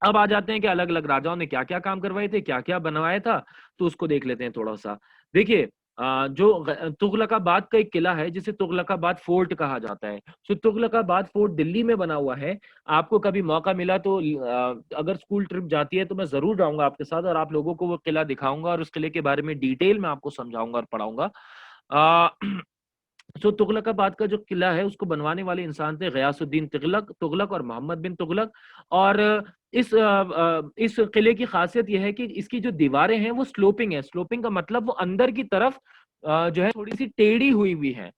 अब आ जाते हैं कि अलग अलग राजाओं ने क्या क्या काम करवाए थे, क्या क्या बनवाया था, तो उसको देख लेते हैं थोड़ा सा। देखिए, तुगलकाबाद का एक किला है जिसे तुगलकाबाद फोर्ट कहा जाता है। सो तुगलकाबाद फोर्ट दिल्ली में बना हुआ है। आपको कभी मौका मिला तो अगर स्कूल ट्रिप जाती है तो मैं जरूर जाऊंगा आपके साथ, और आप लोगों को वो किला दिखाऊंगा, और उस किले के बारे में डिटेल में आपको समझाऊंगा और पढ़ाऊंगा। सो तुगलकाबाद का जो किला है उसको बनवाने वाले इंसान थे गयासुद्दीन तुगलक तुगलक और मोहम्मद बिन तुगलक। और इस किले की खासियत यह है कि इसकी जो दीवारें हैं वो स्लोपिंग है। स्लोपिंग का मतलब वो अंदर की तरफ जो है थोड़ी सी टेढ़ी हुई हुई है।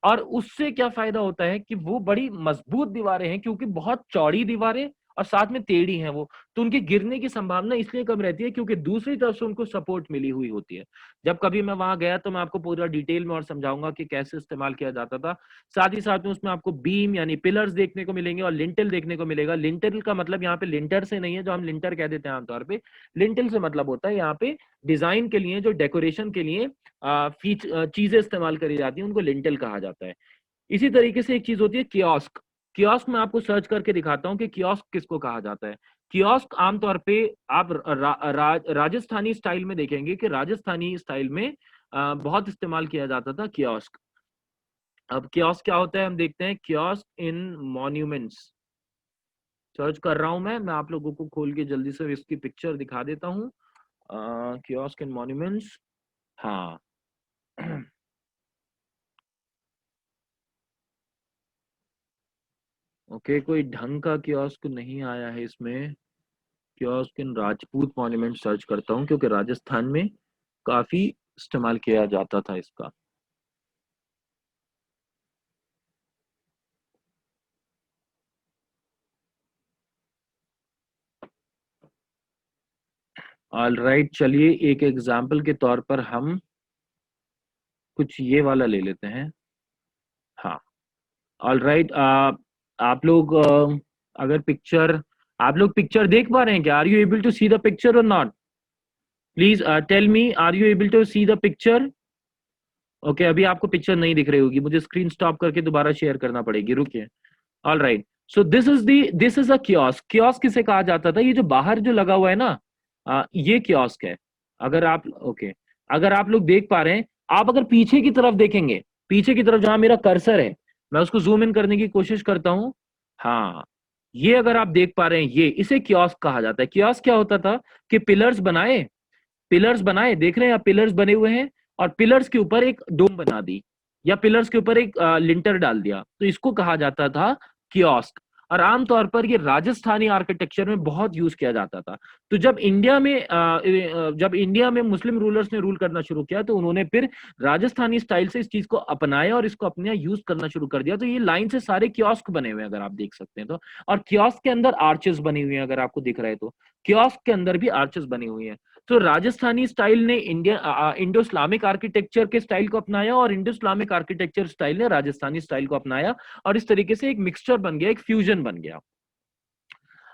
और उससे क्या फायदा होता है कि वो बड़ी मजबूत दीवारें हैं, क्योंकि बहुत चौड़ी दीवारें और साथ में टेढ़ी हैं वो, तो उनके गिरने की संभावना इसलिए कम रहती है क्योंकि दूसरी तरफ से उनको सपोर्ट मिली हुई होती है। जब कभी मैं वहां गया तो मैं आपको पूरा डिटेल में और समझाऊंगा कि कैसे इस्तेमाल किया जाता था। साथ ही साथ में उसमें आपको बीम यानी पिलर्स देखने को मिलेंगे, और लिंटल देखने को मिलेगा। लिंटल का मतलब यहाँ पे लिंटर से नहीं है, जो हम लिंटर कह देते हैं आमतौर पे। लिंटल से मतलब होता है यहाँ पे डिजाइन के लिए, जो डेकोरेशन के लिए चीजें इस्तेमाल करी जाती हैं, उनको लिंटल कहा जाता है। इसी तरीके से एक चीज होती है कियोस्क। कियोस्क में आपको सर्च करके दिखाता हूँ कि कियोस्क किसको कहा जाता है। कियोस्क आमतौर पे आप राजस्थानी स्टाइल में देखेंगे कि राजस्थानी स्टाइल में बहुत इस्तेमाल किया जाता था कियोस्क। अब कियोस्क क्या होता है हम देखते हैं। कियोस्क इन मॉन्यूमेंट्स सर्च कर रहा हूं मैं आप लोगों को खोल के जल्दी से इसकी पिक्चर दिखा देता हूँ। कियोस्क इन मॉन्यूमेंट्स, हाँ। ओके, कोई ढंग का कियोस्क नहीं आया है इसमें। कियोस्क इन राजपूत मॉन्यूमेंट सर्च करता हूँ, क्योंकि राजस्थान में काफी इस्तेमाल किया जाता था इसका। ऑल राइट, चलिए एक एग्जाम्पल के तौर पर हम कुछ ये वाला ले लेते हैं। हाँ, ऑल राइट। आप लोग अगर पिक्चर, आप लोग पिक्चर देख पा रहे हैं क्या? Are you able to see the picture और not? Please tell me, are you able to see the picture? Okay, अभी आपको पिक्चर नहीं दिख रही होगी, मुझे स्क्रीन स्टॉप करके दोबारा शेयर करना पड़ेगी, रुकिए। All right, so this is a kiosk. Kiosk किसे कहा जाता था? ये जो बाहर जो लगा हुआ है ना, ये कियोस्क है। अगर आप ओके, अगर आप लोग देख पा रहे हैं, आप अगर पीछे की तरफ देखेंगे, पीछे की तरफ जहां मेरा कर्सर है, मैं उसको जूम इन करने की कोशिश करता हूं। हाँ, ये अगर आप देख पा रहे हैं, ये इसे कियोस्क कहा जाता है। कियोस्क क्या होता था कि पिलर्स बनाए, देख रहे हैं आप, पिलर्स बने हुए हैं, और पिलर्स के ऊपर एक डोम बना दी, या पिलर्स के ऊपर एक लिंटर डाल दिया, तो इसको कहा जाता था कियोस्क। और आमतौर पर ये राजस्थानी आर्किटेक्चर में बहुत यूज किया जाता था। तो जब इंडिया में मुस्लिम रूलर्स ने रूल करना शुरू किया, तो उन्होंने फिर राजस्थानी स्टाइल से इस चीज को अपनाया और इसको अपने यूज करना शुरू कर दिया। तो ये लाइन से सारे कियोस्क बने हुए हैं, अगर आप देख सकते हैं तो। और कियोस्क के अंदर आर्चेस बनी हुई हैं, अगर आपको दिख रहा है तो कियोस्क के अंदर भी आर्चेस बनी हुई हैं। तो राजस्थानी स्टाइल ने इंडो इस्लामिक आर्किटेक्चर के स्टाइल को अपनाया, और इंडो इस्लामिक आर्किटेक्चर स्टाइल ने राजस्थानी स्टाइल को अपनाया, और इस तरीके से एक मिक्सचर बन गया, एक फ्यूजन बन गया।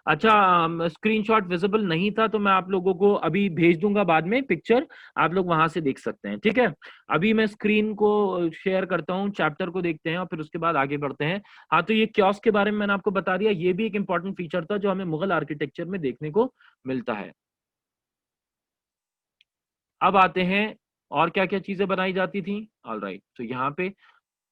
अच्छा, स्क्रीनशॉट विजिबल नहीं था तो मैं आप लोगों को अभी भेज दूंगा बाद में पिक्चर, आप लोग वहां से देख सकते हैं, ठीक है। अभी मैं स्क्रीन को शेयर करता हूँ, चैप्टर को देखते हैं और फिर उसके बाद आगे बढ़ते हैं। हाँ, तो ये कियोस्क के बारे में मैंने आपको बता दिया, ये भी एक इंपॉर्टेंट फीचर था जो हमें मुगल आर्किटेक्चर में देखने को मिलता है। अब आते हैं और क्या क्या चीजें बनाई जाती थी। ऑल राइट, तो यहाँ पे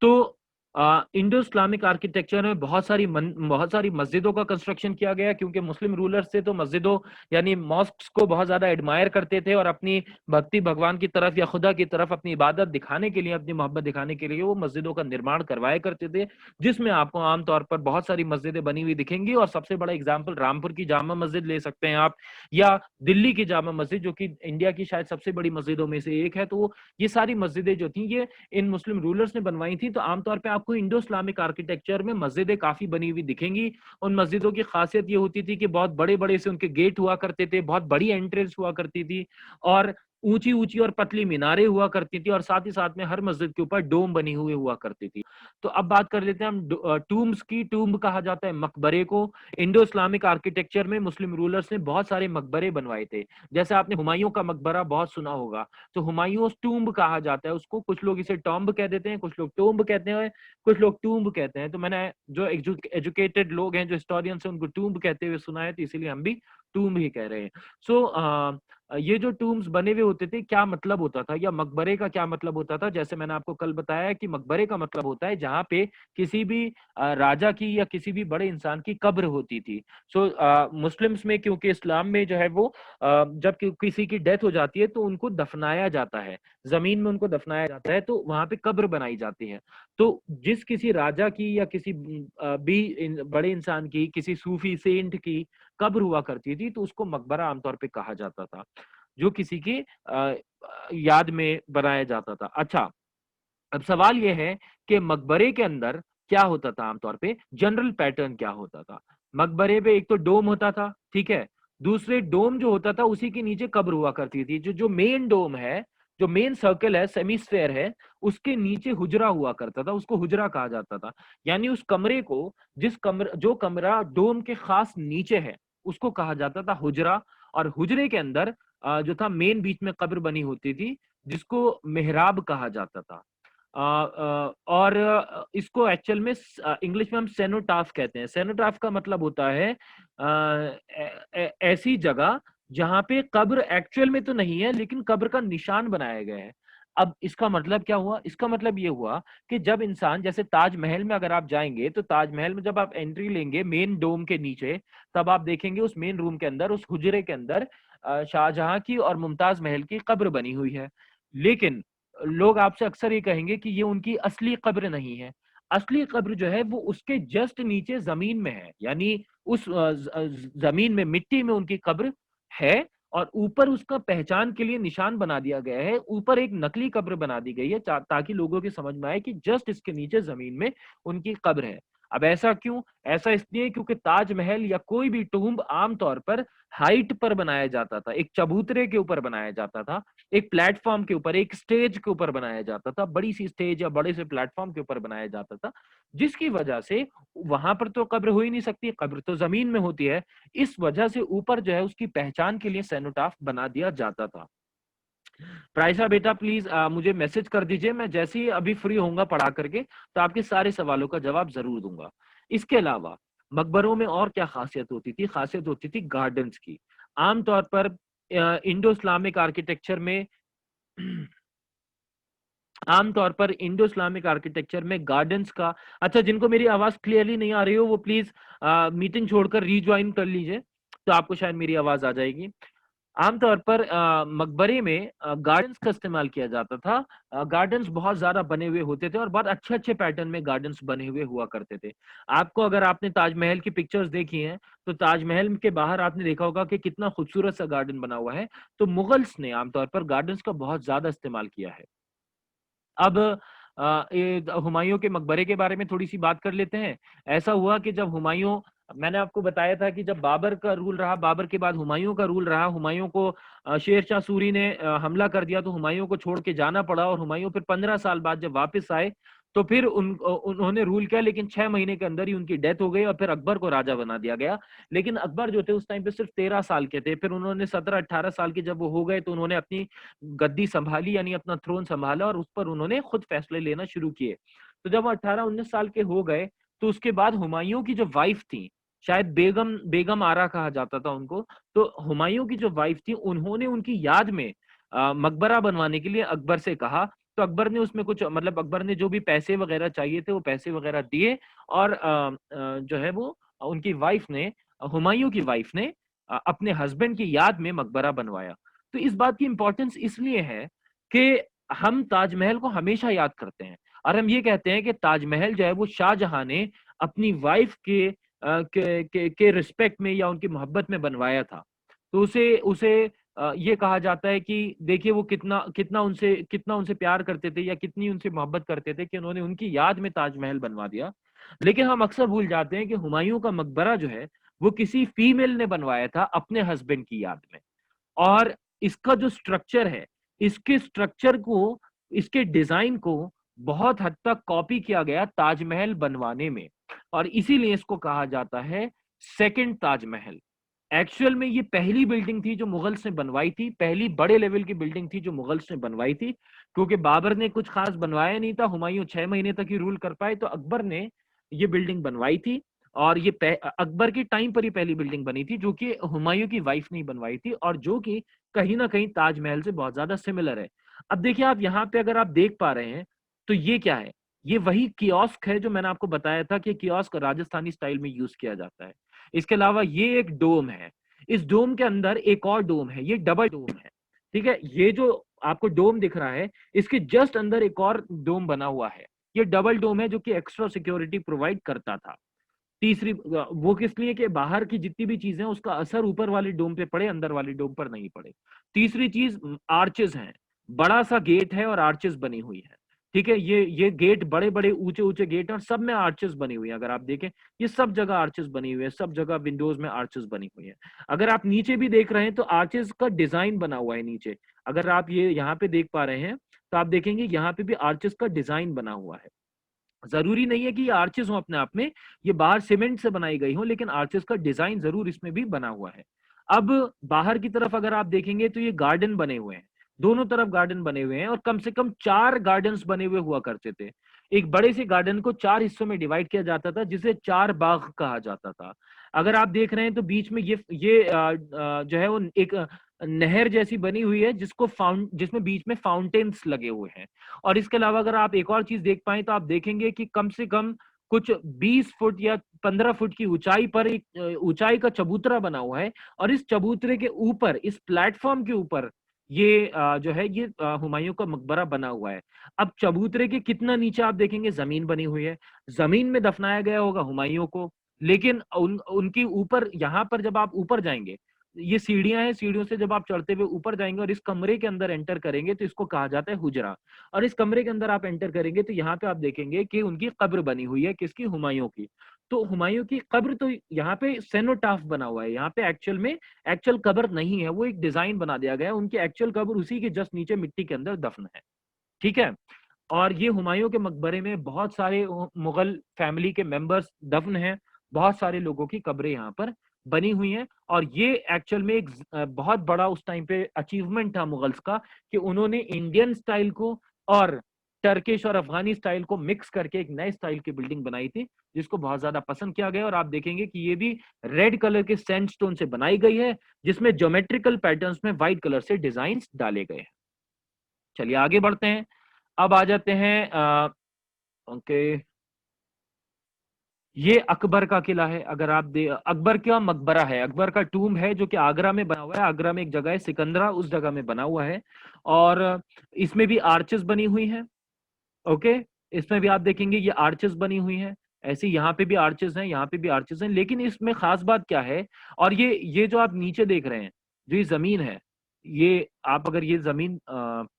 तो इंडो इस्लामिक आर्किटेक्चर में बहुत सारी मस्जिदों का कंस्ट्रक्शन किया गया, क्योंकि मुस्लिम रूलर्स थे तो मस्जिदों यानी मॉस्क्स को बहुत ज्यादा एडमायर करते थे, और अपनी भक्ति भगवान की तरफ या खुदा की तरफ अपनी इबादत दिखाने के लिए, अपनी मोहब्बत दिखाने के लिए वो मस्जिदों का निर्माण करवाया करते थे, जिसमें आपको आमतौर पर बहुत सारी मस्जिदें बनी हुई दिखेंगी। और सबसे बड़ा एग्जाम्पल रामपुर की जामा मस्जिद ले सकते हैं आप, या दिल्ली की जामा मस्जिद जो कि इंडिया की शायद सबसे बड़ी मस्जिदों में से एक है। तो ये सारी मस्जिदें जो थी ये इन मुस्लिम रूलर्स ने बनवाई थी। तो आमतौर पे आपको इंडो इस्लामिक आर्किटेक्चर में मस्जिदें काफी बनी हुई दिखेंगी। उन मस्जिदों की खासियत ये होती थी कि बहुत बड़े बड़े से उनके गेट हुआ करते थे, बहुत बड़ी एंट्रेंस हुआ करती थी, और ऊंची ऊंची और पतली मीनारें हुआ करती थी, और साथ ही साथ में हर मस्जिद के ऊपर डोम बनी हुई हुआ करती थी। तो अब बात कर लेते हैं हम टूम्स की। टूम्ब कहा जाता है मकबरे को। इंडो इस्लामिक आर्किटेक्चर में मुस्लिम रूलर्स ने बहुत सारे मकबरे बनवाए थे। जैसे आपने हुमायूं का मकबरा बहुत सुना होगा, तो हुमायूं टूम्ब कहा जाता है उसको। कुछ लोग इसे टॉम्ब कह देते हैं, कुछ लोग टूम्ब कहते हैं, कुछ लोग टूम्ब कहते हैं। तो मैंने जो एजुकेटेड लोग हैं, जो हिस्टोरियंस हैं, उनको टूम्ब कहते हुए सुना है, तो इसीलिए हम भी टूम्ब ही कह रहे हैं। सो ये जो टूम्स बने हुए होते थे, क्या मतलब होता था, या मकबरे का क्या मतलब होता था? जैसे मैंने आपको कल बताया कि मकबरे का मतलब होता है जहाँ पे किसी भी राजा की या किसी भी बड़े इंसान की कब्र होती थी। मुस्लिम्स में, क्योंकि इस्लाम में जो है वो जब किसी की डेथ हो जाती है तो उनको दफनाया जाता है, जमीन में उनको दफनाया जाता है, तो वहां पे कब्र बनाई जाती है। तो जिस किसी राजा की या किसी बड़े इंसान की, किसी सूफी सेंट की कब्र हुआ करती थी, तो उसको मकबरा आमतौर पे कहा जाता था, जो किसी की याद में बनाया जाता था। अच्छा, अब सवाल यह है कि मकबरे के अंदर क्या होता था आमतौर पे, जनरल पैटर्न क्या होता था? मकबरे पे एक तो डोम होता था, ठीक है। दूसरे डोम जो होता था उसी के नीचे कब्र हुआ करती थी। जो जो मेन डोम है, जो मेन सर्कल है, सेमीस्फेयर है, उसके नीचे हुजरा हुआ करता था, उसको हुजरा कहा जाता था। यानी उस कमरे को, जो कमरा डोम के खास नीचे है, उसको कहा जाता था हुजरा। और हुजरे के अंदर जो था मेन बीच में कब्र बनी होती थी, जिसको मेहराब कहा जाता था। और इसको एक्चुअल में इंग्लिश में हम सेनोटाफ कहते हैं। सेनोटाफ का मतलब होता है ऐसी जगह जहां पे कब्र एक्चुअल में तो नहीं है, लेकिन कब्र का निशान बनाया गया है। अब इसका मतलब क्या हुआ? इसका मतलब ये हुआ कि जब इंसान, जैसे ताजमहल में अगर आप जाएंगे, तो ताजमहल में जब आप एंट्री लेंगे मेन डोम के नीचे, तब आप देखेंगे उस मेन रूम के अंदर, उस हुजरे के अंदर शाहजहां की और मुमताज महल की कब्र बनी हुई है। लेकिन लोग आपसे अक्सर ये कहेंगे कि ये उनकी असली कब्र नहीं है। असली कब्र जो है वो उसके जस्ट नीचे जमीन में है, यानी उस जमीन में, मिट्टी में उनकी कब्र है, और ऊपर उसका पहचान के लिए निशान बना दिया गया है। ऊपर एक नकली कब्र बना दी गई है ताकि लोगों की समझ में आए कि जस्ट इसके नीचे जमीन में उनकी कब्र है। अब ऐसा क्यों? ऐसा इसलिए क्योंकि ताजमहल या कोई भी टूम्ब आमतौर पर हाइट पर बनाया जाता था, एक चबूतरे के ऊपर बनाया जाता था, एक प्लेटफॉर्म के ऊपर, एक स्टेज के ऊपर बनाया जाता था, बड़ी सी स्टेज या बड़े से प्लेटफॉर्म के ऊपर बनाया जाता था, जिसकी वजह से वहां पर तो कब्र हो ही नहीं सकती, कब्र तो जमीन में होती है। इस वजह से ऊपर जो है उसकी पहचान के लिए सेनोटाफ बना दिया जाता था। प्राइसा बेटा प्लीज मुझे मैसेज कर दीजिए, मैं जैसे ही अभी फ्री होऊंगा पढ़ा करके तो आपके सारे सवालों का जवाब जरूर दूंगा। इसके अलावा मकबरों में और क्या खासियत होती थी? खासियत होती थी गार्डन्स की। आमतौर पर इंडो इस्लामिक आर्किटेक्चर में आमतौर पर इंडो इस्लामिक आर्किटेक्चर में गार्डन्स का, अच्छा, जिनको मेरी आवाज क्लियरली नहीं आ रही हो वो प्लीज मीटिंग छोड़कर रीज्वाइन कर लीजिए, तो आपको शायद मेरी आवाज आ जाएगी। आमतौर पर मकबरे में गार्डन्स का इस्तेमाल किया जाता था। गार्डन्स बहुत ज्यादा बने हुए होते थे, और बहुत अच्छे अच्छे पैटर्न में गार्डन्स बने हुए हुआ करते थे। आपको, अगर आपने ताजमहल की पिक्चर्स देखी हैं, तो ताजमहल के बाहर आपने देखा होगा कि कितना खूबसूरत सा गार्डन बना हुआ है। तो मुगल्स ने आमतौर पर गार्डन्स का बहुत ज्यादा इस्तेमाल किया है। अब हुमायूं के मकबरे के बारे में थोड़ी सी बात कर लेते हैं। ऐसा हुआ कि जब हुमायूं, मैंने आपको बताया था कि जब बाबर का रूल रहा, बाबर के बाद हुमायूं का रूल रहा, हुमायूं को शेर शाह सूरी ने हमला कर दिया, तो हुमायूं को छोड़ के जाना पड़ा। और हुमायूं फिर 15 साल बाद जब वापस आए, तो फिर उन्होंने रूल किया, लेकिन 6 महीने के अंदर ही उनकी डेथ हो गई, और फिर अकबर को राजा बना दिया गया। लेकिन अकबर जो थे उस टाइम पे सिर्फ 13 साल के थे। फिर उन्होंने 17-18 साल के जब वो हो गए, तो उन्होंने अपनी गद्दी संभाली, यानी अपना थ्रोन संभाला, और उस पर उन्होंने खुद फैसले लेना शुरू किए। तो जब 18-19 साल के हो गए, तो उसके बाद हुमायूं की जो वाइफ थी, शायद बेगम बेगम आरा कहा जाता था उनको, तो हुमायूं की जो वाइफ थी, उन्होंने उनकी याद में मकबरा बनवाने के लिए अकबर से कहा। तो अकबर ने उसमें कुछ मतलब अकबर ने जो भी पैसे वगैरह चाहिए थे वो पैसे वगैरह दिए, और जो है वो उनकी वाइफ ने, हुमायूं की वाइफ ने अपने हस्बैंड की याद में मकबरा बनवाया। तो इस बात की इंपॉर्टेंस इसलिए है कि हम ताजमहल को हमेशा याद करते हैं, और हम ये कहते हैं कि ताजमहल जो है वो शाहजहां ने अपनी वाइफ के रिस्पेक्ट में या उनकी मोहब्बत में बनवाया था। तो उसे उसे ये कहा जाता है कि देखिए वो कितना कितना उनसे प्यार करते थे या कितनी उनसे मोहब्बत करते थे कि उन्होंने उनकी याद में ताजमहल बनवा दिया। लेकिन हम अक्सर भूल जाते हैं कि हुमायूं का मकबरा जो है वो किसी फीमेल ने बनवाया था अपने हस्बैंड की याद में। और इसका जो स्ट्रक्चर है, इसके स्ट्रक्चर को, इसके डिजाइन को बहुत हद तक कॉपी किया गया ताजमहल बनवाने में, और इसीलिए इसको कहा जाता है सेकंड ताजमहल। एक्चुअल में ये पहली बिल्डिंग थी जो मुगल्स ने बनवाई थी, पहली बड़े लेवल की बिल्डिंग थी जो मुगल्स ने बनवाई थी, क्योंकि बाबर ने कुछ खास बनवाया नहीं था, हुमायूं 6 महीने तक ही रूल कर पाए, तो अकबर ने ये बिल्डिंग बनवाई थी। और ये अकबर के टाइम पर ही पहली बिल्डिंग बनी थी, जो कि हुमायूं की वाइफ ने बनवाई थी, और जो कि कहीं ना कहीं ताजमहल से बहुत ज्यादा सिमिलर है। अब देखिए आप यहाँ पे अगर आप देख पा रहे हैं, तो ये क्या है, ये वही कियोस्क है जो मैंने आपको बताया था कि कियोस्क राजस्थानी स्टाइल में यूज किया जाता है। इसके अलावा ये एक डोम है, इस डोम के अंदर एक और डोम है, ये डबल डोम है। ठीक है, ये जो आपको डोम दिख रहा है, इसके जस्ट अंदर एक और डोम बना हुआ है, ये डबल डोम है जो कि एक्स्ट्रा सिक्योरिटी प्रोवाइड करता था। तीसरी वो किस लिए कि बाहर की जितनी भी चीजें उसका असर ऊपर वाले डोम पे पड़े, अंदर वाले डोम पर नहीं पड़े। तीसरी चीज आर्चेस हैं, बड़ा सा गेट है और आर्चेस बनी हुई है। ठीक है, ये गेट बड़े बड़े ऊंचे ऊंचे गेट हैं और सब में आर्चेस बनी हुई है। अगर आप देखें ये सब जगह आर्चेस बनी हुई है, सब जगह विंडोज में आर्चेस बनी हुई है। अगर आप नीचे भी देख रहे हैं तो आर्चेस का डिजाइन बना हुआ है नीचे। अगर आप ये यहाँ पे देख पा रहे हैं तो आप देखेंगे यहाँ पे भी आर्चेस का डिजाइन बना हुआ है। जरूरी नहीं है कि ये आर्चेस हो अपने आप में, ये बाहर सीमेंट से बनाई गई हो, लेकिन आर्चेस का डिजाइन जरूर इसमें भी बना हुआ है। अब बाहर की तरफ अगर आप देखेंगे तो ये गार्डन बने हुए हैं, दोनों तरफ गार्डन बने हुए हैं, और कम से कम 4 गार्डन्स बने हुए हुआ करते थे। एक बड़े से गार्डन को 4 हिस्सों में डिवाइड किया जाता था, जिसे 4 बाग कहा जाता था। अगर आप देख रहे हैं तो बीच में ये जो है वो एक नहर जैसी बनी हुई है, जिसमें बीच में फाउंटेन्स लगे हुए हैं। और इसके अलावा अगर आप एक और चीज देख पाए तो आप देखेंगे कि कम से कम कुछ 20 फुट या 15 फुट की ऊंचाई पर एक ऊंचाई का चबूतरा बना हुआ है, और इस चबूतरे के ऊपर, इस प्लेटफॉर्म के ऊपर ये जो है ये हुमायूं का मकबरा बना हुआ है। अब चबूतरे के कितना नीचे आप देखेंगे जमीन बनी हुई है, जमीन में दफनाया गया होगा हुमायूं को। लेकिन उनकी ऊपर, यहाँ पर जब आप ऊपर जाएंगे, ये सीढ़ियां हैं, सीढ़ियों से जब आप चढ़ते हुए ऊपर जाएंगे और इस कमरे के अंदर एंटर करेंगे तो इसको कहा जाता है हुजरा। और इस कमरे के अंदर आप एंटर करेंगे तो यहाँ पे आप देखेंगे कि उनकी कब्र बनी हुई है, किसकी, हुमायूं की। तो हुमायूं की कब्र तो यहाँ पे सेनोटाफ बना हुआ है, यहाँ पे एक्चुअल में एक्चुअल कब्र नहीं है, वो एक डिजाइन बना दिया गया है। उनकी एक्चुअल कब्र उसी के जस्ट नीचे मिट्टी के अंदर दफन है। ठीक है, और ये हुमायूं के मकबरे में बहुत सारे मुगल फैमिली के मेंबर्स दफन हैं, बहुत सारे लोगों की कब्रें यहाँ पर बनी हुई हैं। और ये एक्चुअल में एक बहुत बड़ा उस टाइम पे अचीवमेंट था मुगल्स का, कि उन्होंने इंडियन स्टाइल को और टर्किश और अफगानी स्टाइल को मिक्स करके एक नए स्टाइल की बिल्डिंग बनाई थी, जिसको बहुत ज्यादा पसंद किया गया। और आप देखेंगे कि ये भी रेड कलर के सैंडस्टोन से बनाई गई है, जिसमें ज्योमेट्रिकल पैटर्न्स में व्हाइट कलर से डिजाइन डाले गए हैं। चलिए आगे बढ़ते हैं। अब आ जाते हैं ओके, ये अकबर का किला है। अगर आप अकबर का मकबरा है, अकबर का टूम है, जो कि आगरा में बना हुआ है। आगरा में एक जगह है सिकंदरा, उस जगह में बना हुआ है। और इसमें भी आर्चेस बनी हुई हैं। ओके, इसमें भी आप देखेंगे ये आर्चेस बनी हुई हैं। ऐसे यहाँ पे भी आर्चेस हैं, यहाँ पे भी आर्चेस हैं। लेकिन इसमें खास बात क्या है, और ये जो आप नीचे देख रहे हैं, जो ये जमीन है, ये आप अगर ये जमीन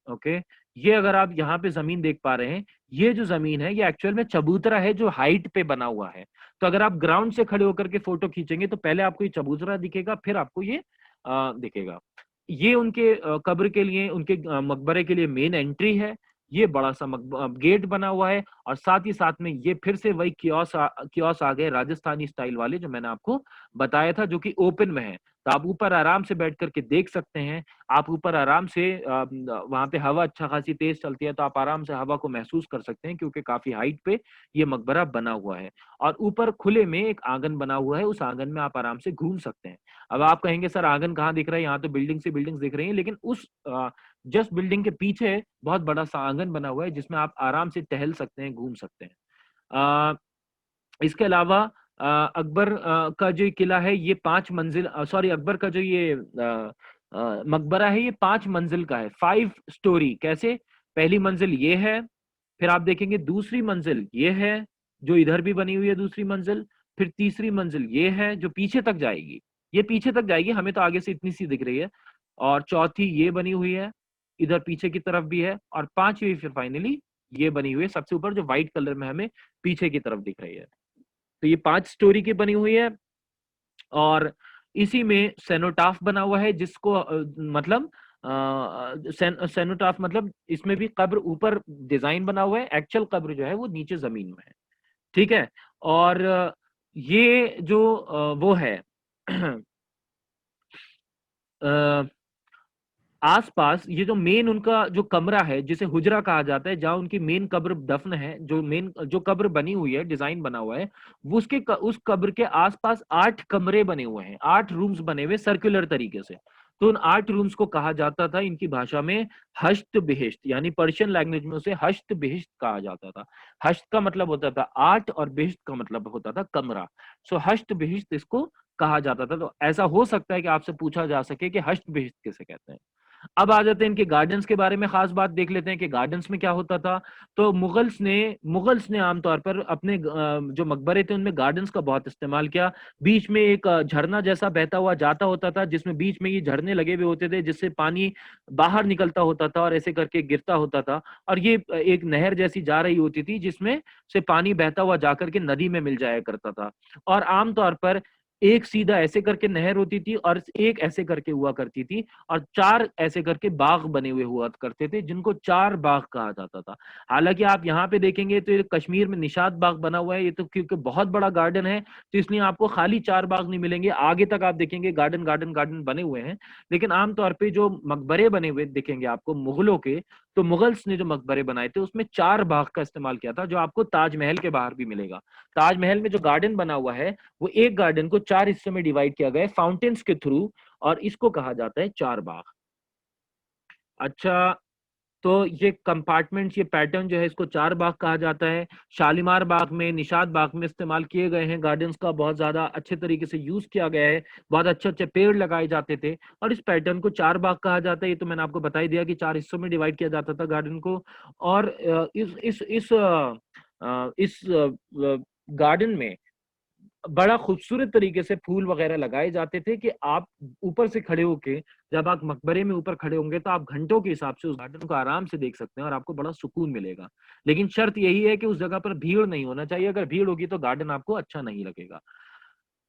ओके, ये अगर आप यहाँ पे जमीन देख पा रहे हैं, ये जो जमीन है ये एक्चुअल में चबूतरा है जो हाइट पे बना हुआ है। तो अगर आप ग्राउंड से खड़े होकर के फोटो खींचेंगे तो पहले आपको ये चबूतरा दिखेगा, फिर आपको ये दिखेगा। ये उनके कब्र के लिए, उनके मकबरे के लिए मेन एंट्री है। ये बड़ा सा गेट बना हुआ है, और साथ ही साथ में ये फिर से वही कियोस आ गए राजस्थानी स्टाइल वाले जो मैंने आपको बताया था, जो कि ओपन में है, तो आप ऊपर आराम से बैठ करके देख सकते हैं। आप ऊपर आराम से वहां पे हवा अच्छा खासी तेज चलती है, तो आप आराम से हवा को महसूस कर सकते हैं, क्योंकि काफी हाइट पे ये मकबरा बना हुआ है। और ऊपर खुले में एक आंगन बना हुआ है, उस आंगन में आप आराम से घूम सकते हैं। अब आप कहेंगे सर आंगन कहाँ दिख रहा है, यहाँ तो बिल्डिंग से बिल्डिंग दिख रही है, लेकिन उस जस्ट बिल्डिंग के पीछे बहुत बड़ा सा आंगन बना हुआ है, जिसमें आप आराम से टहल सकते हैं, घूम सकते हैं। इसके अलावा अकबर का जो किला है ये 5 मंजिल, सॉरी, अकबर का जो ये मकबरा है ये 5 मंजिल का है, 5 स्टोरी। कैसे? पहली मंजिल ये है, फिर आप देखेंगे दूसरी मंजिल ये है जो इधर भी बनी हुई है दूसरी मंजिल, फिर तीसरी मंजिल ये है जो पीछे तक जाएगी, ये पीछे तक जाएगी, हमें तो आगे से इतनी सी दिख रही है, और चौथी ये बनी हुई है, इधर पीछे की तरफ भी है, और पांचवी फिर फाइनली ये बनी हुई है सबसे ऊपर जो व्हाइट कलर में हमें पीछे की तरफ दिख रही है। तो ये 5 स्टोरी की बनी हुई है, और इसी में सेनोटाफ बना हुआ है, जिसको मतलब सेनोटाफ मतलब इसमें भी कब्र ऊपर डिजाइन बना हुआ है, एक्चुअल कब्र जो है वो नीचे जमीन में है। ठीक है। और ये जो वो है आसपास ये जो मेन उनका जो कमरा है जिसे हुजरा कहा जाता है, जहां उनकी मेन कब्र दफन है, जो मेन जो कब्र बनी हुई है, डिजाइन बना हुआ है, वो उस कब्र के आसपास 8 कमरे बने हुए हैं, 8 रूम्स बने हुए सर्कुलर तरीके से। तो उन 8 रूम्स को कहा जाता था इनकी भाषा में हश्त बिहिश्त, यानी पर्शियन लैंग्वेज में उसे हश्त बिहिश्त कहा जाता था। हश्त का मतलब होता था 8 और बिहिश्त का मतलब होता था कमरा। सो हश्त बिहिश्त इसको कहा जाता था। तो ऐसा हो सकता है कि आपसे पूछा जा सके कि हश्त बिहिश्त किसे कहते हैं। अब आ जाते हैं इनके गार्डन्स के बारे में, खास बात देख लेते हैं कि गार्डन्स में क्या होता था। तो मुगल्स ने आमतौर पर अपने जो मकबरे थे उनमें गार्डन्स का बहुत इस्तेमाल किया। बीच में एक झरना जैसा बहता हुआ जाता होता था, जिसमें बीच में ये झरने लगे हुए होते थे, जिससे पानी बाहर निकलता होता था और ऐसे करके गिरता होता था। और ये एक नहर जैसी जा रही होती थी, जिसमें से पानी बहता हुआ जाकर के नदी में मिल जाया करता था। और आमतौर पर एक सीधा ऐसे करके नहर होती थी, और एक ऐसे करके हुआ करती थी, और 4 ऐसे करके बाग बने हुए हुआ करते थे, जिनको 4 बाग कहा जाता था। हालांकि आप यहाँ पे देखेंगे तो ये कश्मीर में निशात बाग बना हुआ है, ये तो क्योंकि बहुत बड़ा गार्डन है, तो इसलिए आपको खाली 4 बाग नहीं मिलेंगे, आगे तक आप देखेंगे गार्डन गार्डन गार्डन बने हुए हैं। लेकिन आमतौर पर जो मकबरे बने हुए दिखेंगे आपको मुगलों के, तो मुगल्स ने जो मकबरे बनाए थे उसमें 4 बाग का इस्तेमाल किया था, जो आपको ताजमहल के बाहर भी मिलेगा। ताजमहल में जो गार्डन बना हुआ है वो एक गार्डन को 4 हिस्सों में डिवाइड किया गया है फाउंटेन्स के थ्रू, और इसको कहा जाता है 4 बाग। अच्छा, तो ये कंपार्टमेंट्स, ये पैटर्न जो है इसको 4 बाग कहा जाता है। शालीमार बाग में, निशात बाग में इस्तेमाल किए गए हैं गार्डन्स का बहुत ज्यादा अच्छे तरीके से यूज किया गया है, बहुत अच्छे अच्छे पेड़ लगाए जाते थे, और इस पैटर्न को 4 बाग कहा जाता है। ये तो मैंने आपको बता ही दिया कि 4 हिस्सों में डिवाइड किया जाता था गार्डन को। और इस गार्डन में बड़ा खूबसूरत तरीके से फूल वगैरह लगाए जाते थे, कि आप ऊपर से खड़े होके, जब आप मकबरे में ऊपर खड़े होंगे तो आप घंटों के हिसाब से उस गार्डन को आराम से देख सकते हैं, और आपको बड़ा सुकून मिलेगा। लेकिन शर्त यही है कि उस जगह पर भीड़ नहीं होना चाहिए, अगर भीड़ होगी तो गार्डन आपको अच्छा नहीं लगेगा।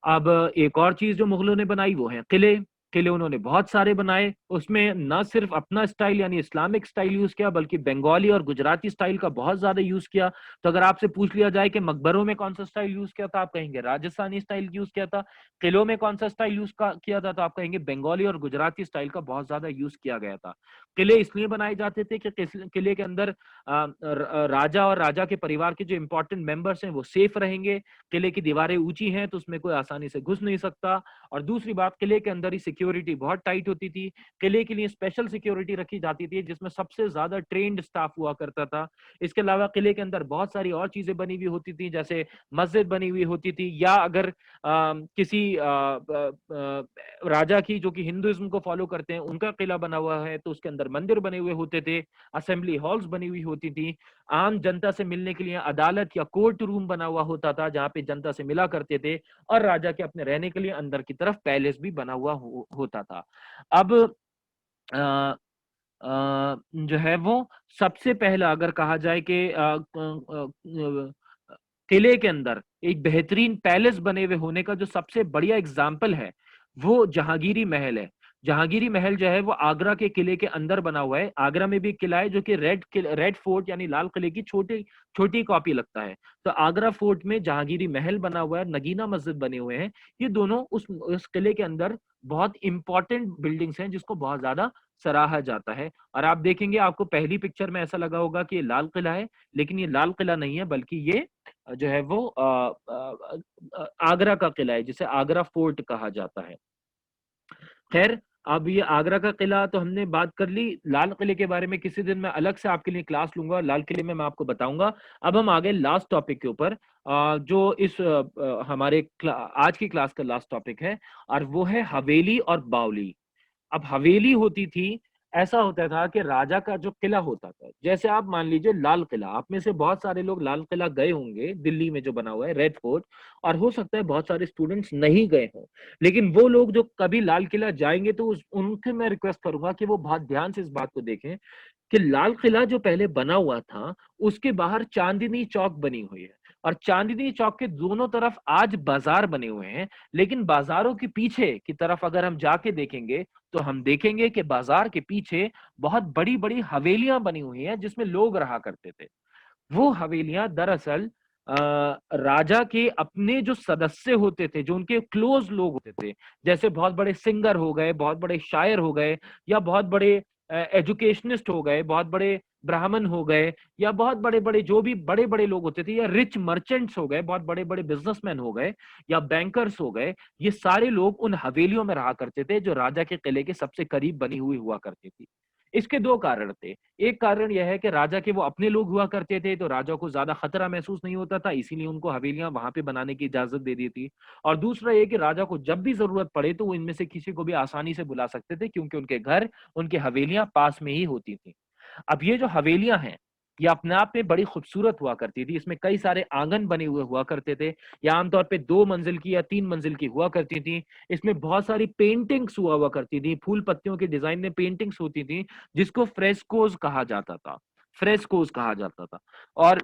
अब एक और चीज जो मुगलों ने बनाई वो है किले। किले उन्होंने बहुत सारे बनाए, उसमें न सिर्फ अपना स्टाइल यानी इस्लामिक स्टाइल यूज किया, बल्कि बंगाली और गुजराती स्टाइल का बहुत ज्यादा यूज किया। तो अगर आपसे पूछ लिया जाए कि मकबरों में कौन सा स्टाइल यूज किया था, आप कहेंगे राजस्थानी स्टाइल यूज किया था। किलों में कौन सा स्टाइल किया था, तो आप कहेंगे बंगाली और गुजराती स्टाइल का बहुत ज्यादा यूज किया गया था। किले इसलिए बनाए जाते थे कि किले के अंदर राजा और राजा के परिवार के जो इंपॉर्टेंट मेंबर्स हैं वो सेफ रहेंगे। किले की दीवारें ऊंची हैं तो उसमें कोई आसानी से घुस नहीं सकता। और दूसरी बात, किले के अंदर ही सिक्योरिटी बहुत टाइट होती थी। किले के लिए स्पेशल सिक्योरिटी रखी जाती थी, जिसमें सबसे ज्यादा ट्रेन्ड स्टाफ हुआ करता था। इसके अलावा किले के अंदर बहुत सारी और चीजें बनी हुई होती थी, जैसे मस्जिद बनी हुई होती थी, या अगर किसी राजा की, जो कि हिंदुइज्म को फॉलो करते हैं, उनका किला बना हुआ है तो उसके अंदर मंदिर बने हुए होते थे, असेंबली हॉल्स बनी हुई होती थी। आम जनता से मिलने के लिए अदालत या कोर्ट रूम बना हुआ होता था, जहाँ पे जनता से मिला करते थे। और राजा के अपने रहने के लिए अंदर की तरफ पैलेस भी बना हुआ होता था। अब अ, जो है वो सबसे पहला अगर कहा जाए कि किले के अंदर एक बेहतरीन पैलेस बने हुए होने का जो सबसे बढ़िया एग्जाम्पल है वो जहांगीरी महल है। जहांगीरी महल जो है वो आगरा के किले के अंदर बना हुआ है। आगरा में भी एक किला है जो कि रेड फोर्ट यानी लाल किले की छोटी छोटी कॉपी लगता है। तो आगरा फोर्ट में जहांगीरी महल बना हुआ है, नगीना मस्जिद बने हुए हैं। ये दोनों उस किले के अंदर बहुत इंपॉर्टेंट बिल्डिंग्स हैं जिसको बहुत ज्यादा सराहा जाता है। और आप देखेंगे, आपको पहली पिक्चर में ऐसा लगा होगा कि ये लाल किला है, लेकिन ये लाल किला नहीं है, बल्कि ये जो है वो आगरा का किला है, जिसे आगरा फोर्ट कहा जाता है। खैर, अब ये आगरा का किला तो हमने बात कर ली। लाल किले के बारे में किसी दिन मैं अलग से आपके लिए क्लास लूंगा और लाल किले में मैं आपको बताऊंगा। अब हम आगे लास्ट टॉपिक के ऊपर, जो इस हमारे आज की क्लास का लास्ट टॉपिक है, और वो है हवेली और बावली। अब हवेली होती थी, ऐसा होता था कि राजा का जो किला होता था, जैसे आप मान लीजिए लाल किला, आप में से बहुत सारे लोग लाल किला गए होंगे, दिल्ली में जो बना हुआ है रेड फोर्ट, और हो सकता है बहुत सारे स्टूडेंट्स नहीं गए हों। लेकिन वो लोग जो कभी लाल किला जाएंगे तो उनके मैं रिक्वेस्ट करूंगा कि वो बहुत ध्यान से इस बात को देखें कि लाल किला जो पहले बना हुआ था, उसके बाहर चांदनी चौक बनी हुई है, और चांदनी चौक के दोनों तरफ आज बाजार बने हुए हैं। लेकिन बाजारों के पीछे की तरफ अगर हम जाके देखेंगे, तो हम देखेंगे कि बाजार के पीछे बहुत बड़ी बड़ी हवेलियां बनी हुई हैं जिसमें लोग रहा करते थे। वो हवेलियां दरअसल राजा के अपने जो सदस्य होते थे, जो उनके क्लोज लोग होते थे, जैसे बहुत बड़े सिंगर हो गए, बहुत बड़े शायर हो गए, या बहुत बड़े एजुकेशनिस्ट हो गए, बहुत बड़े ब्राह्मण हो गए, या बहुत बड़े बड़े जो भी बड़े बड़े लोग होते थे, या रिच मर्चेंट्स हो गए, बहुत बड़े बड़े बिजनेसमैन हो गए, या बैंकर्स हो गए, ये सारे लोग उन हवेलियों में रहा करते थे जो राजा के किले के सबसे करीब बनी हुई हुआ करती थी। इसके दो कारण थे। एक कारण यह है कि राजा के वो अपने लोग हुआ करते थे, तो राजा को ज्यादा खतरा महसूस नहीं होता था, इसीलिए उनको हवेलियां वहां पे बनाने की इजाजत दे दी थी। और दूसरा ये कि राजा को जब भी जरूरत पड़े तो वो इनमें से किसी को भी आसानी से बुला सकते थे, क्योंकि उनके घर, उनकी हवेलियां पास में ही होती थी। अब ये जो हवेलियां हैं, ये अपने आप में बड़ी खूबसूरत हुआ करती थी। इसमें कई सारे आंगन बने हुए हुआ करते थे। ये आमतौर पे 2 मंजिल की या 3 मंजिल की हुआ करती थी। इसमें बहुत सारी पेंटिंग्स हुआ हुआ करती थी, फूल पत्तियों के डिजाइन में पेंटिंग्स होती थी, जिसको फ्रेस्कोज कहा जाता था। फ्रेस्कोज कहा जाता था। और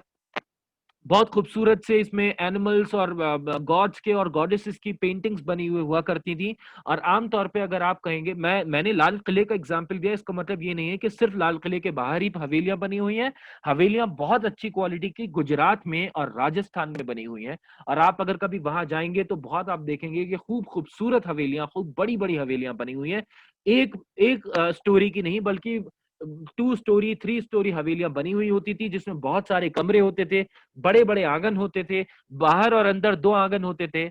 बहुत खूबसूरत से इसमें एनिमल्स और गॉड्स के और गॉडेसेस की पेंटिंग्स बनी हुई हुआ करती थी। और आमतौर पे अगर आप कहेंगे, मैंने लाल किले का एग्जांपल दिया, इसका मतलब ये नहीं है कि सिर्फ लाल किले के बाहर ही हवेलियां बनी हुई हैं। हवेलियां बहुत अच्छी क्वालिटी की गुजरात में और राजस्थान में बनी हुई हैं। और आप अगर कभी वहां जाएंगे तो बहुत आप देखेंगे कि खूब खूबसूरत हवेलियां, खूब बड़ी बड़ी हवेलियां बनी हुई हैं। एक एक स्टोरी की नहीं, बल्कि 2 स्टोरी 3 स्टोरी हवेलियां बनी हुई होती थी, जिसमें बहुत सारे कमरे होते थे, बड़े बड़े आंगन होते थे, बाहर और अंदर 2 आंगन होते थे।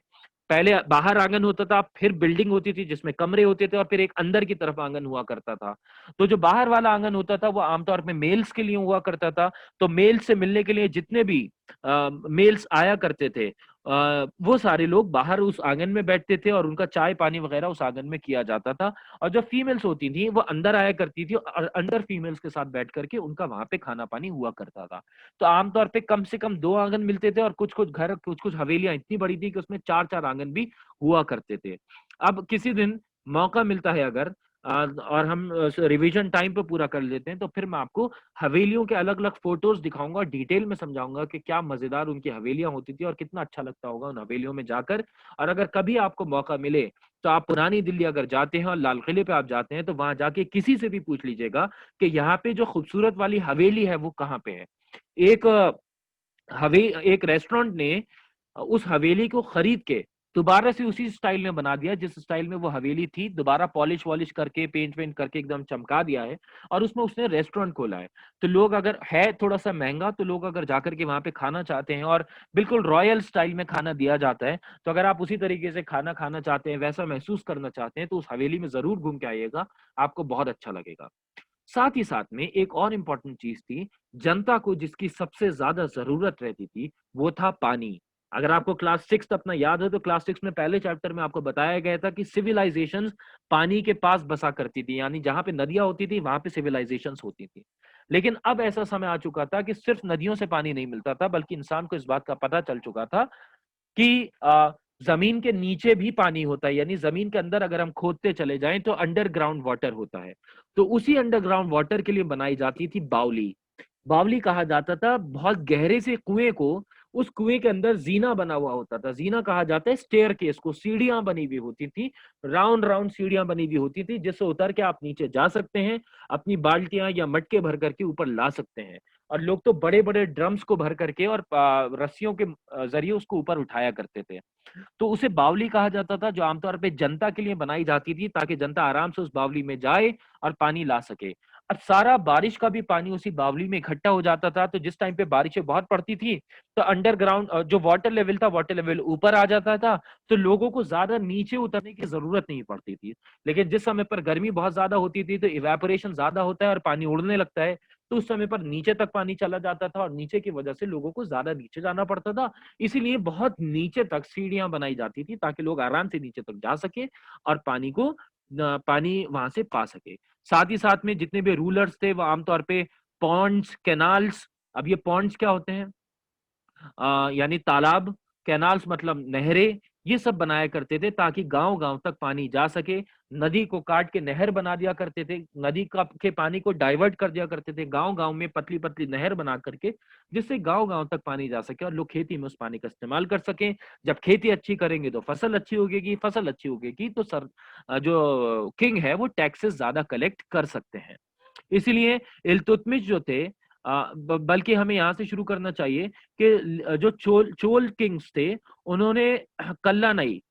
पहले बाहर आंगन होता था, फिर बिल्डिंग होती थी जिसमें कमरे होते थे, और फिर एक अंदर की तरफ आंगन हुआ करता था। तो जो बाहर वाला आंगन होता था वो आमतौर पे मेल्स के लिए हुआ करता था। तो मेल्स से मिलने के लिए जितने भी मेल्स आया करते थे, वो सारे लोग बाहर उस आंगन में बैठते थे, और उनका चाय पानी वगैरह उस आंगन में किया जाता था। और जो फीमेल्स होती थी वो अंदर आया करती थी, और अंदर फीमेल्स के साथ बैठ करके उनका वहां पे खाना पानी हुआ करता था। तो आमतौर पे कम से कम 2 आंगन मिलते थे, और कुछ कुछ घर, कुछ कुछ हवेलियां इतनी बड़ी थी कि उसमें 4 4 आंगन भी हुआ करते थे। अब किसी दिन मौका मिलता है अगर, और हम रिवीजन टाइम पे पूरा कर लेते हैं, तो फिर मैं आपको हवेलियों के अलग अलग फोटोज दिखाऊंगा, डिटेल में समझाऊंगा कि क्या मजेदार उनकी हवेलियां होती थी और कितना अच्छा लगता होगा उन हवेलियों में जाकर। और अगर कभी आपको मौका मिले तो आप पुरानी दिल्ली अगर जाते हैं और लाल किले पे आप जाते हैं, तो वहां जाके किसी से भी पूछ लीजिएगा कि यहाँ पे जो खूबसूरत वाली हवेली है वो कहाँ पे है। एक हवे एक रेस्टोरेंट ने उस हवेली को खरीद के दोबारा से उसी स्टाइल में बना दिया, जिस स्टाइल में वो हवेली थी, दोबारा पॉलिश वॉलिश करके पेंट वेंट करके एकदम चमका दिया है, और उसमें उसने रेस्टोरेंट खोला है। तो लोग अगर है थोड़ा सा महंगा, तो लोग अगर जाकर के वहां पे खाना चाहते हैं, और बिल्कुल रॉयल स्टाइल में खाना दिया जाता है, तो अगर आप उसी तरीके से खाना खाना चाहते हैं, वैसा महसूस करना चाहते हैं, तो उस हवेली में जरूर घूम के आइएगा, आपको बहुत अच्छा लगेगा। साथ ही साथ में एक और इम्पोर्टेंट चीज थी, जनता को जिसकी सबसे ज्यादा जरूरत रहती थी, वो था पानी। अगर आपको क्लास 6 अपना याद है, तो क्लास 6 में पहले चैप्टर में आपको बताया गया था कि सिविलाइजेशंस पानी के पास बसा करती थी, यानी जहां पे नदियां होती थी वहां पे सिविलाइजेशंस होती थी। लेकिन अब ऐसा समय आ चुका था कि सिर्फ नदियों से पानी नहीं मिलता था, बल्कि इंसान को इस बात का पता चल चुका था कि जमीन के नीचे भी पानी होता है, यानी जमीन के अंदर अगर हम खोदते चले जाएं तो अंडरग्राउंड वाटर होता है। तो उसी अंडरग्राउंड वाटर के लिए बनाई जाती थी बावली। बावली कहा जाता था बहुत गहरे से कुएं को, उस कुएं के अंदर जीना बना हुआ होता था। जीना कहा जाता है स्टेयर केस को, सीढ़ियां बनी हुई होती थी, राउंड राउंड सीढ़ियां बनी हुई होती थी, जिससे उतर के आप नीचे जा सकते हैं, अपनी बाल्टियां या मटके भर करके ऊपर ला सकते हैं। और लोग तो बड़े बड़े ड्रम्स को भर करके और रस्सियों के जरिए उसको ऊपर उठाया करते थे। तो उसे बावली कहा जाता था, जो आमतौर पे जनता के लिए बनाई जाती थी, ताकि जनता आराम से उस बावली में जाए और पानी ला सके। अब सारा बारिश का भी पानी उसी बावली में इकट्ठा हो जाता था, तो जिस टाइम पे बारिशें बहुत पड़ती थी, तो अंडरग्राउंड जो वाटर लेवल था, वाटर लेवल ऊपर आ जाता था, तो लोगों को ज्यादा नीचे उतरने की जरूरत नहीं पड़ती थी। लेकिन जिस समय पर गर्मी बहुत ज्यादा होती थी, तो इवेपोरेशन ज्यादा होता है और पानी उड़ने लगता है, तो उस समय पर नीचे तक पानी चला जाता था, और नीचे की वजह से लोगों को ज्यादा नीचे जाना पड़ता था। इसीलिए बहुत नीचे तक सीढ़ियां बनाई जाती थी, ताकि लोग आराम से नीचे तक जा सके और पानी वहां से पा सके। साथ ही साथ में जितने भी रूलर्स थे, वो आमतौर पे पॉन्ड्स, कैनाल्स, अब ये पॉन्ड्स क्या होते हैं, यानी तालाब, कैनाल्स मतलब नहरें, ये सब बनाया करते थे, ताकि गांव गांव तक पानी जा सके। नदी को काट के नहर बना दिया करते थे, नदी का के पानी को डाइवर्ट कर दिया करते थे गांव गांव में, पतली पतली नहर बना करके, जिससे गांव गांव तक पानी जा सके और लोग खेती में उस पानी का इस्तेमाल कर सकें। जब खेती अच्छी करेंगे तो फसल अच्छी होगी, फसल अच्छी होगी तो जो किंग है वो टैक्सेस ज्यादा कलेक्ट कर सकते हैं। इसीलिए इल्तुतमिश जो थे, बल्कि हमें यहाँ से शुरू करना चाहिए कि जो चोल चोल किंग्स थे, उन्होंने कल्ला नई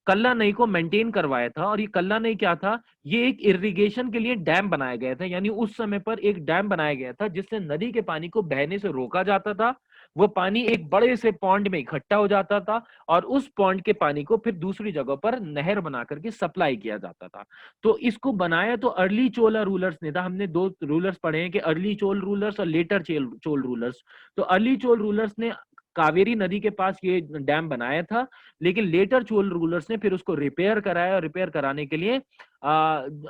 कल्ला नई को मेंटेन करवाया था। और ये कल्ला नई क्या था, ये एक इरिगेशन के लिए डैम बनाया गया था, यानी उस समय पर एक डैम बनाया गया था, जिससे नदी के पानी को बहने से रोका जाता था। वो पानी एक बड़े से पॉन्ड में इकट्ठा हो जाता था, और उस पॉन्ड के पानी को फिर दूसरी जगह पर नहर बना करके सप्लाई किया जाता था। तो इसको बनाया तो अर्ली चोला रूलर्स ने था। हमने दो रूलर्स पढ़े हैं, कि अर्ली चोल रूलर्स और लेटर चोल रूलर्स। तो अर्ली चोल रूलर्स ने कावेरी नदी के पास ये डैम बनाया था, लेकिन लेटर चोल रूलर्स ने फिर उसको रिपेयर कराया, और रिपेयर कराने के लिए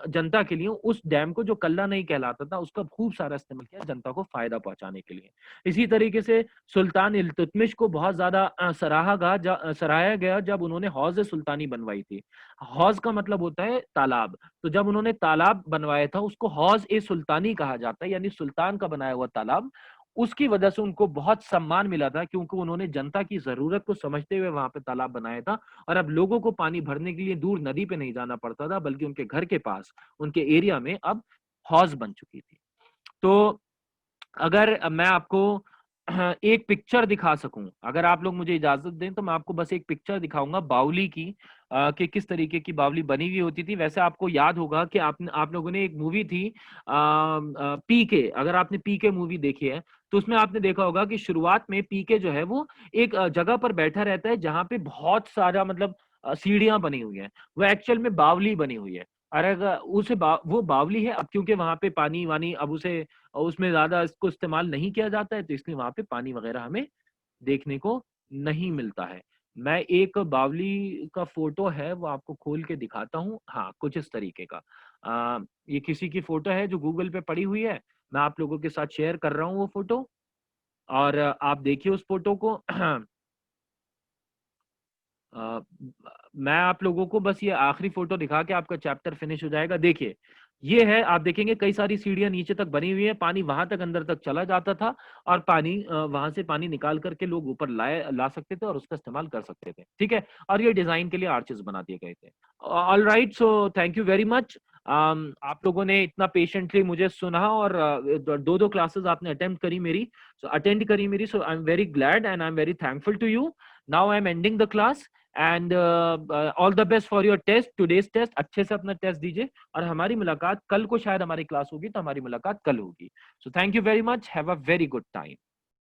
जनता के लिए उस डैम को, जो कल्ला नहीं कहलाता था, उसका खूब सारा इस्तेमाल किया जनता को फायदा पहुंचाने के लिए। इसी तरीके से सुल्तान इल्तुतमिश को बहुत ज्यादा सराहाया गया जब उन्होंने हौज सुल्तानी बनवाई थी। हौज का मतलब होता है तालाब। तो जब उन्होंने तालाब बनवाया था, उसको हौज ए सुल्तानी कहा जाता है, यानी सुल्तान का बनाया हुआ तालाब। उसकी वजह से उनको बहुत सम्मान मिला था, क्योंकि उन्होंने जनता की जरूरत को समझते हुए वहां पे तालाब बनाया था। और अब लोगों को पानी भरने के लिए दूर नदी पे नहीं जाना पड़ता था, बल्कि उनके घर के पास, उनके एरिया में अब हौज बन चुकी थी। तो अगर मैं आपको एक पिक्चर दिखा सकूं, अगर आप लोग मुझे इजाजत दें, तो मैं आपको बस एक पिक्चर दिखाऊंगा बावली की, कि किस तरीके की बावली बनी हुई होती थी। वैसे आपको याद होगा कि आप लोगों ने एक मूवी थी पीके, अगर आपने पीके मूवी देखी है, तो उसमें आपने देखा होगा कि शुरुआत में पीके जो है वो एक जगह पर बैठा रहता है, जहां पे बहुत सारा मतलब सीढ़ियां बनी हुई हैं। वो एक्चुअल में बावली बनी हुई है। और अगर वो बावली है, अब क्योंकि वहां पे पानी वानी अब उसमें ज्यादा इसको इस्तेमाल नहीं किया जाता है, तो इसलिए वहां पे पानी वगैरह हमें देखने को नहीं मिलता है। मैं एक बावली का फोटो है वो आपको खोल के दिखाता हूँ। हाँ, कुछ इस तरीके का ये किसी की फोटो है जो गूगल पे पड़ी हुई है। मैं आप लोगों के साथ शेयर कर रहा हूँ वो फोटो, और आप देखिए उस फोटो को। अ, मैं आप लोगों को बस ये आखिरी फोटो दिखा के आपका चैप्टर फिनिश हो जाएगा। देखिए, ये है, आप देखेंगे कई सारी सीढ़ियां नीचे तक बनी हुई है, पानी वहां तक अंदर तक चला जाता था, और पानी वहां से पानी निकाल करके लोग ऊपर ला सकते थे और उसका इस्तेमाल कर सकते थे। ठीक है, और ये डिजाइन के लिए आर्चेस बना दिए गए थे। All right, so thank you very much. आप लोगों ने इतना पेशेंटली मुझे सुना, और दो दो क्लासेस आपने अटेंड करी मेरी, so I am very glad and I am very thankful to you. Now I am ending the class, and all the best for your test, today's test. अच्छे से अपना टेस्ट दीजिए, और हमारी मुलाकात कल को, शायद हमारी क्लास होगी तो हमारी मुलाकात कल होगी। So thank you very much, have a very good time.